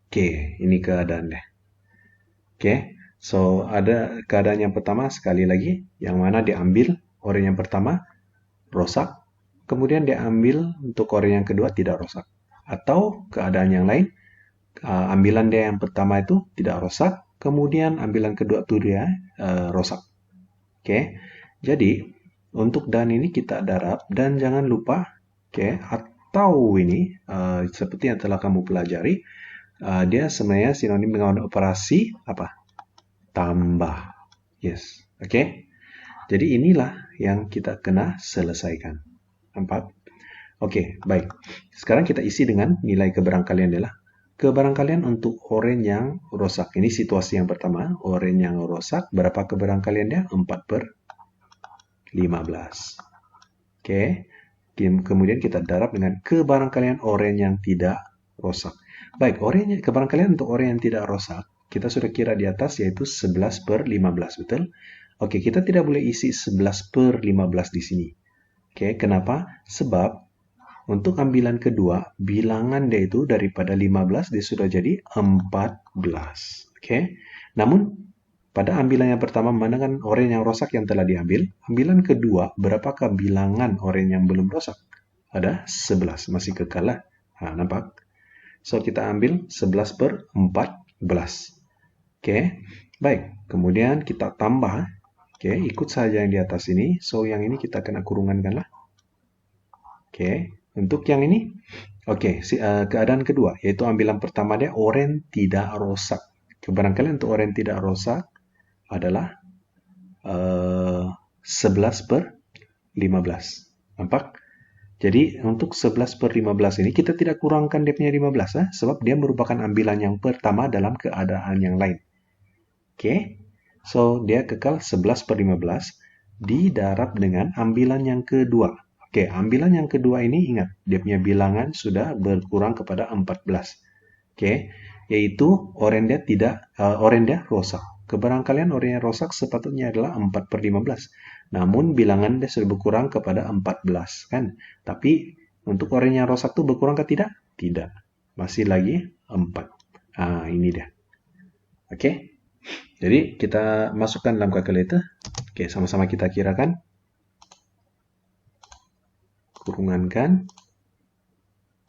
Oke, ini keadaannya. Oke, so ada keadaan yang pertama sekali lagi, yang mana diambil oren yang pertama rosak, kemudian diambil untuk oren yang kedua tidak rosak. Atau keadaan yang lain, ambilan dia yang pertama itu tidak rosak, kemudian ambilan kedua itu dia rosak. Oke, jadi untuk dan ini kita darab, dan jangan lupa, oke, atau ini seperti yang telah kamu pelajari, dia sebenarnya sinonim dengan operasi apa? Tambah. Yes, oke. Jadi inilah yang kita kena selesaikan. 4. Oke, baik. Sekarang kita isi dengan nilai kebarangkalian adalah kebarangkalian untuk oren yang rosak. Ini situasi yang pertama, oren yang rosak. Berapa kebarangkaliannya? 4/15. Oke. Kemudian kita darab dengan kebarangkalian oren yang tidak rosak. Baik, kebarangkalian untuk oren yang tidak rosak, kita sudah kira di atas yaitu 11/15, betul? Oke, kita tidak boleh isi 11/15 di sini. Oke, kenapa? Sebab untuk ambilan kedua, bilangan dia itu daripada 15, dia sudah jadi 14. Oke, namun pada ambilan yang pertama, mana kan oren yang rosak yang telah diambil. Ambilan kedua, berapakah bilangan oren yang belum rosak? Ada 11, masih kekal lah. Nah, nampak? So, kita ambil 11/14. Oke, baik. Kemudian kita tambah. Oke, ikut saja yang di atas ini. So, yang ini kita kena kurungankan lah. Oke, untuk yang ini, oke, keadaan kedua, yaitu ambilan pertama dia oren tidak rosak. Kebarangkalian untuk oren tidak rosak adalah 11/15. Nampak? Jadi untuk 11/15 ini kita tidak kurangkan dia punya 15, sebab dia merupakan ambilan yang pertama dalam keadaan yang lain. Oke, so dia kekal 11/15 didarab dengan ambilan yang kedua. Oke, ambilan yang kedua ini ingat, dia punya bilangan sudah berkurang kepada 14. Oke, yaitu oren dia rosak. Kebarangkalian oren yang rosak sepatutnya adalah 4/15. Namun bilangan dia sudah berkurang kepada 14, kan? Tapi untuk oren yang rosak itu berkurang ke tidak? Tidak. Masih lagi 4. Ini dia. Oke. Jadi kita masukkan dalam kalkulator. Oke, sama-sama kita kirakan. Kurungankan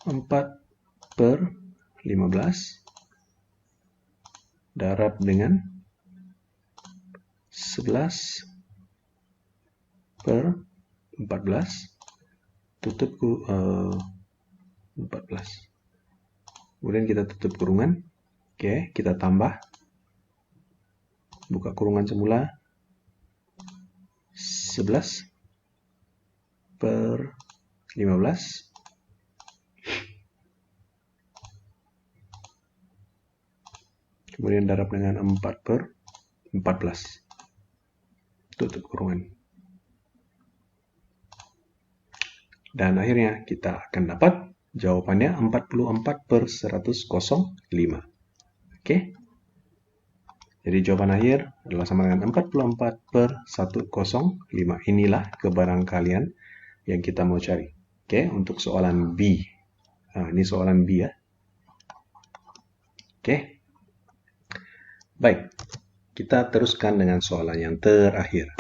4/15 darab dengan 11/14 tutup 14. Kemudian kita tutup kurungan. Oke, kita tambah. Buka kurungan semula. 11/15. Kemudian darab dengan 4/14. Tutup kurungan. Dan akhirnya kita akan dapat jawabannya 44/100,5. Oke. Jadi jawaban akhir adalah sama dengan 44/105. Inilah kebarangkalian yang kita mau cari. Oke, untuk soalan B. Nah, ini soalan B ya. Oke. Baik, kita teruskan dengan soalan yang terakhir.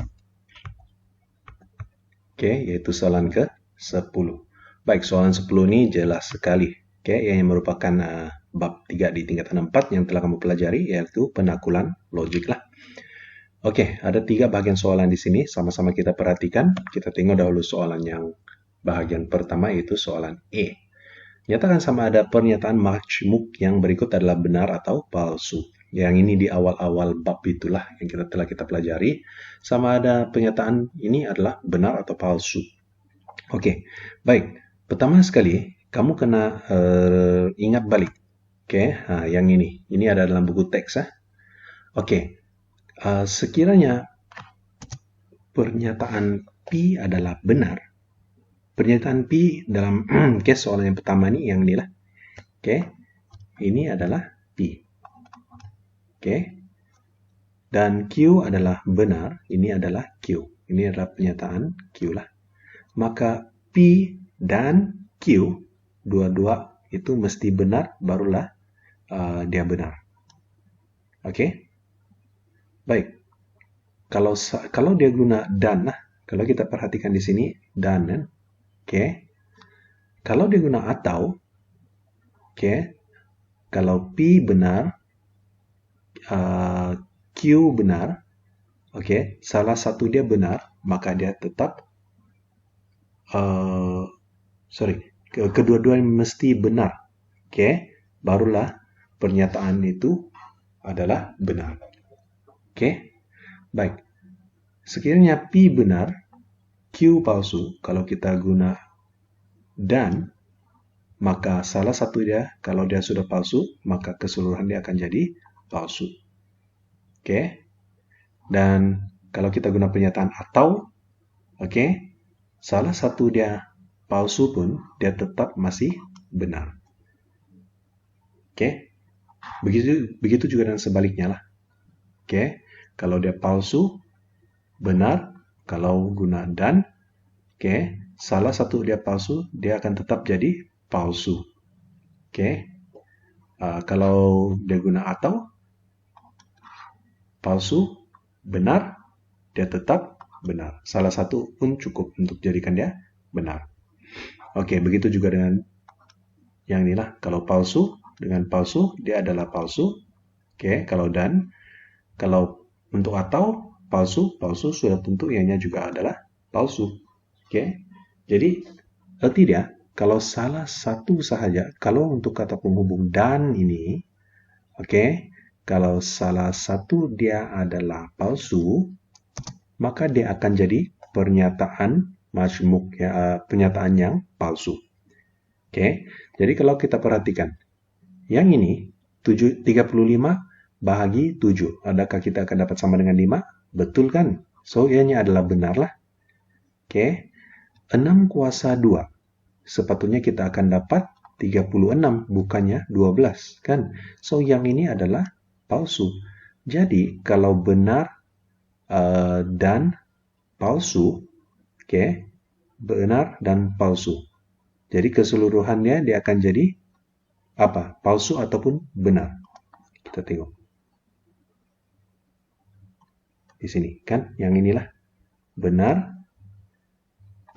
Oke, yaitu soalan ke-10. Baik, soalan 10 ini jelas sekali. Oke, yang merupakan bab 3 di tingkatan 4 yang telah kamu pelajari, yaitu penakulan logik lah. Oke, ada 3 bagian soalan di sini. Sama-sama kita perhatikan. Kita tengok dahulu soalan yang bagian pertama, yaitu soalan E. Nyatakan sama ada pernyataan majmuk yang berikut adalah benar atau palsu. Yang ini di awal-awal bab itulah yang telah kita pelajari. Sama ada pernyataan ini adalah benar atau palsu. Oke, baik. Pertama sekali, kamu kena ingat balik. Oke, yang ini. Ini ada dalam buku teks. Oke, sekiranya pernyataan P adalah benar. Pernyataan P dalam case soalan yang pertama ini, yang inilah. Oke, ini adalah P. Oke, dan Q adalah benar. Ini adalah Q. Ini adalah pernyataan Q lah. Maka P dan Q, dua-dua itu mesti benar, barulah dia benar. Oke, baik. Kalau dia guna dan, kalau kita perhatikan di sini dan, oke. Kalau dia guna atau, oke. Kalau P benar, Q benar, oke. Salah satu dia benar, maka dia tetap kedua-duanya mesti benar. Oke, barulah pernyataan itu adalah benar. Oke, baik. Sekiranya P benar, Q palsu, kalau kita guna dan, maka salah satu dia, kalau dia sudah palsu, maka keseluruhan dia akan jadi palsu. Oke, dan kalau kita guna pernyataan atau, oke, salah satu dia palsu pun, dia tetap masih benar. Oke, begitu juga dengan sebaliknya lah. Oke, kalau dia palsu, benar. Kalau guna dan, oke, salah satu dia palsu, dia akan tetap jadi palsu. Oke, kalau dia guna atau, palsu, benar, dia tetap benar. Salah satu pun cukup untuk jadikan dia benar. Oke, begitu juga dengan yang inilah. Kalau palsu, dengan palsu, dia adalah palsu. Oke, kalau dan. Kalau untuk atau, palsu sudah tentu ianya juga adalah palsu. Oke, jadi tidak. Kalau salah satu sahaja, kalau untuk kata penghubung dan ini, oke, kalau salah satu dia adalah palsu, maka dia akan jadi pernyataan majmuk, ya, pernyataan yang palsu. Oke, jadi kalau kita perhatikan, yang ini 35 bahagi 7. Adakah kita akan dapat sama dengan 5? Betul kan? So, ianya adalah benar lah. Oke, 6 kuasa 2. Sepatutnya kita akan dapat 36, bukannya 12, kan? So, yang ini adalah palsu. Jadi, kalau benar dan palsu, oke, benar dan palsu. Jadi, keseluruhannya dia akan jadi apa? Palsu ataupun benar. Kita tengok. di sini, kan? Yang inilah benar,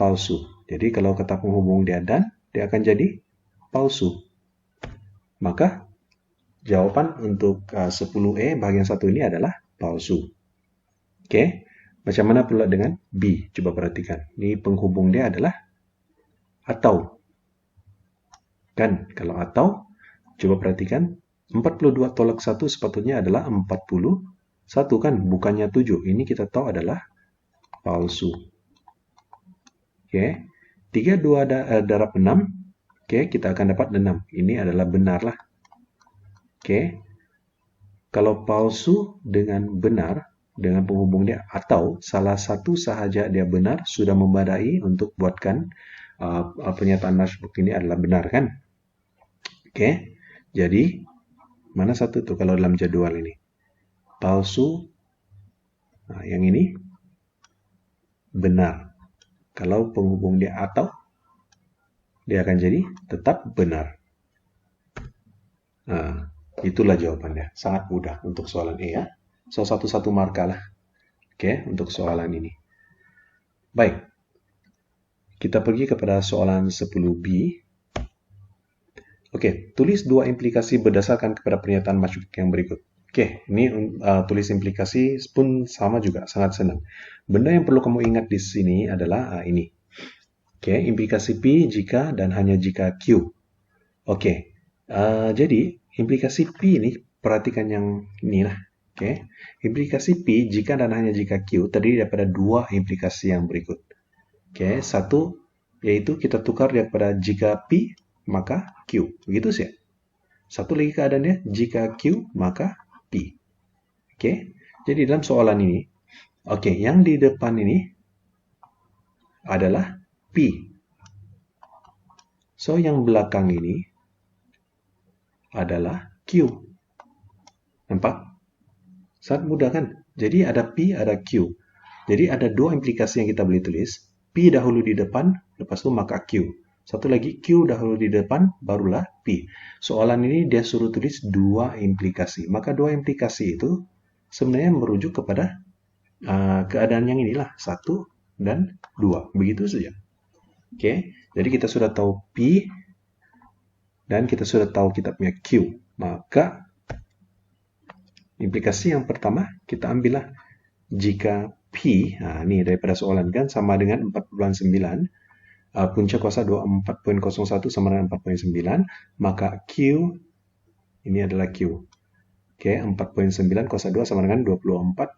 palsu. Jadi kalau kata penghubung dia dan, dia akan jadi palsu. Maka jawaban untuk 10E bagian 1 ini adalah palsu. Oke, macam mana pula dengan B? Coba perhatikan. Ini penghubung dia adalah atau. Kan, kalau atau, coba perhatikan. 42 tolak 1 sepatutnya adalah 41 kan, bukannya 7. Ini kita tahu adalah palsu. Oke, 32 darab 6. Oke, kita akan dapat 6. Ini adalah benar lah. Oke, kalau palsu dengan benar, dengan penghubung dia atau salah satu sahaja dia benar, sudah memadai untuk buatkan pernyataan Nashbook ini adalah benar kan? Oke, jadi mana satu tuh kalau dalam jadwal ini? Palsu, nah, yang ini benar. Kalau penghubung dia atau, dia akan jadi tetap benar. Nah, itulah jawabannya. Sangat mudah untuk soalan E ya. So, satu-satu marka lah. Oke, untuk soalan ini. Baik. Kita pergi kepada soalan 10B. Oke, tulis dua implikasi berdasarkan kepada pernyataan Nashbook yang berikut. Oke, ini tulis implikasi pun sama juga, sangat senang. Benda yang perlu kamu ingat di sini adalah ini. Oke, implikasi P jika dan hanya jika Q. Oke, jadi implikasi P ini, perhatikan yang ini lah. Oke, implikasi P jika dan hanya jika Q terdiri daripada dua implikasi yang berikut. Oke, satu yaitu kita tukar daripada jika P maka Q. Begitu sih. Satu lagi keadaannya jika Q maka P. Oke, jadi dalam soalan ini, oke, yang di depan ini adalah P. So, yang belakang ini adalah Q. Nampak? Sangat mudah kan? Jadi ada P, ada Q. Jadi ada dua implikasi yang kita boleh tulis. P dahulu di depan, lepas itu maka Q. Satu lagi Q dahulu di depan, barulah P. Soalan ini dia suruh tulis dua implikasi. Maka dua implikasi itu sebenarnya merujuk kepada keadaan yang inilah. 1 dan 2. Begitu saja. Oke, jadi kita sudah tahu P dan kita sudah tahu kita punya Q. Maka implikasi yang pertama kita ambillah jika P, nah ini daripada soalan kan sama dengan 4,9, punca kuasa 24,01 sama dengan 4,9, maka Q ini adalah Q. Oke, 4,9 kuasa 2 sama dengan 24,01.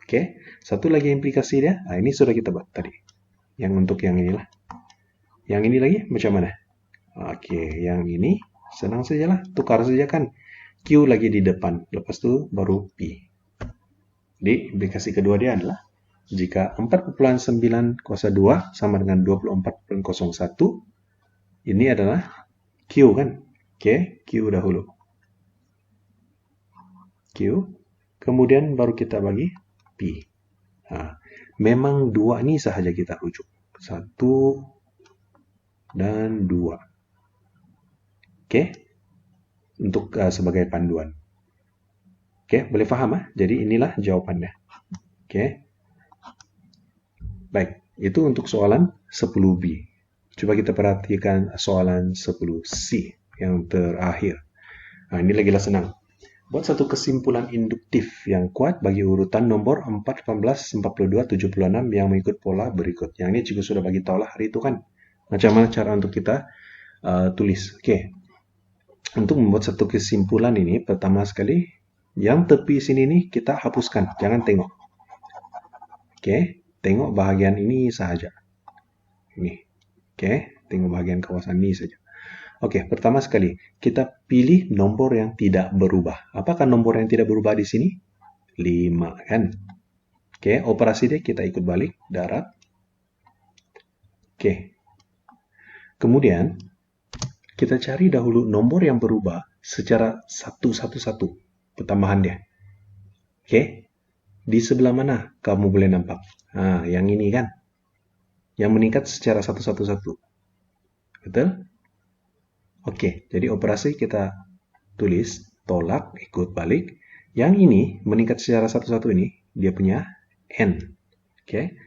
Oke, satu lagi implikasi dia, nah ini sudah kita buat tadi. Yang untuk yang inilah. Yang ini lagi macam mana? Oke, yang ini senang sajalah, tukar saja kan. Q lagi di depan, lepas itu baru P. Jadi, implikasi kedua dia adalah jika 4,9 kuasa 2 sama dengan 24,01, ini adalah Q kan? Oke, Q dahulu. Q, kemudian baru kita bagi P. Nah, memang dua ini sahaja kita rujuk. 1 dan 2. Oke, untuk sebagai panduan. Oke, boleh paham ya? Jadi inilah jawabannya. Oke. Baik, itu untuk soalan 10B. Coba kita perhatikan soalan 10C yang terakhir. Nah, ini lagi senang. Buat satu kesimpulan induktif yang kuat bagi urutan nomor 4, 18, 42, 76 yang mengikut pola berikut. Yang ini juga sudah bagi tahu lah hari itu kan. Macam mana cara untuk kita tulis. Oke. Untuk membuat satu kesimpulan ini, pertama sekali, yang tepi sini nih kita hapuskan, jangan tengok. Oke, tengok bahagian ini sahaja. Ini. Oke, tengok bahagian kawasan ini saja. Oke, pertama sekali kita pilih nomor yang tidak berubah. Apakah nomor yang tidak berubah di sini? 5 kan? Oke, operasi dia kita ikut balik, darab. Oke. Kemudian kita cari dahulu nomor yang berubah secara satu-satu. Pertambahan dia. Oke. Di sebelah mana kamu boleh nampak? Nah, yang ini kan. Yang meningkat secara satu-satu. Betul? Oke. Jadi operasi kita tulis tolak ikut balik. Yang ini meningkat secara satu-satu ini, dia punya N. Oke.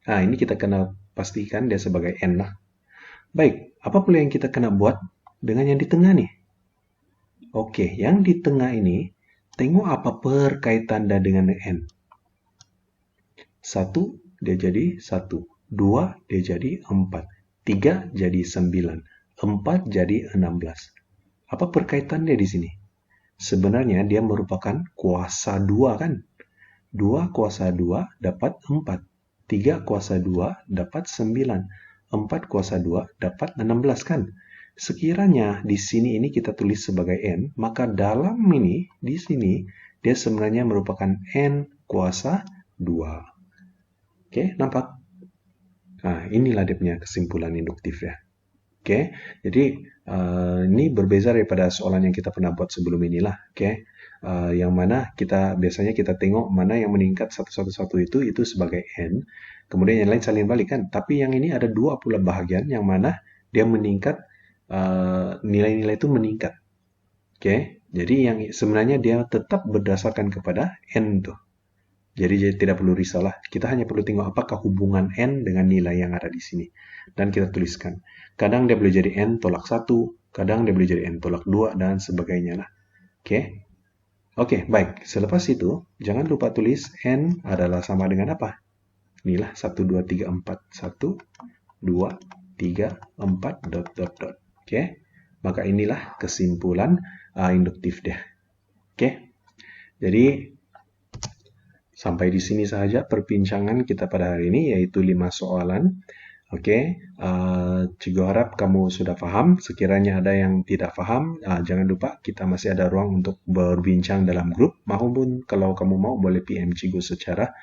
Nah, ini kita kena pastikan dia sebagai N lah. Baik, apa pula yang kita kena buat dengan yang di tengah nih? Oke, yang di tengah ini, tengok apa perkaitan dia dengan N. 1, dia jadi 1. 2, dia jadi 4. 3, jadi 9. 4, jadi 16. Apa perkaitannya di sini? Sebenarnya dia merupakan kuasa 2 kan? 2 kuasa 2 dapat 4. 3 kuasa 2 dapat 9. 4 kuasa 2 dapat 16 kan? Sekiranya di sini ini kita tulis sebagai N, maka dalam ini, di sini, dia sebenarnya merupakan N kuasa 2. Oke, nampak? Nah, inilah dia punya kesimpulan induktif ya. Oke, jadi ini berbeda daripada soalan yang kita pernah buat sebelum inilah. Oke, yang mana biasanya kita tengok mana yang meningkat satu-satu itu sebagai N, kemudian yang lain salin balik kan. Tapi yang ini ada dua pula bahagian yang mana dia meningkat, nilai-nilai itu meningkat. Oke, jadi yang sebenarnya dia tetap berdasarkan kepada N tuh. Jadi tidak perlu risaulah. Kita hanya perlu tengok apakah hubungan N dengan nilai yang ada di sini. Dan kita tuliskan. Kadang dia boleh jadi N tolak 1, kadang dia boleh jadi N tolak 2, dan sebagainya lah. Oke? Oke, baik. Selepas itu, jangan lupa tulis N adalah sama dengan apa? Inilah 1, 2, 3, 4. 1, 2, 3, 4, dot, dot, dot. Oke? Maka inilah kesimpulan induktif dia. Oke? Jadi, sampai di sini saja perbincangan kita pada hari ini, yaitu 5 soalan. Oke, Cikgu harap kamu sudah paham. Sekiranya ada yang tidak paham, jangan lupa kita masih ada ruang untuk berbincang dalam grup. Maupun kalau kamu mau, boleh PM Cikgu secara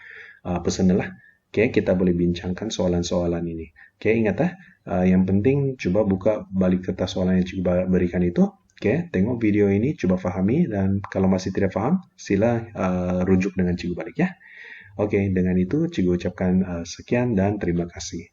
personal lah. Oke, kita boleh bincangkan soalan-soalan ini. Oke, ingat yang penting coba buka balik kertas soalan yang Cikgu berikan itu. Oke, tengok video ini, coba pahami, dan kalau masih tidak paham, sila rujuk dengan Cikgu balik ya. Oke, dengan itu Cikgu ucapkan sekian dan terima kasih.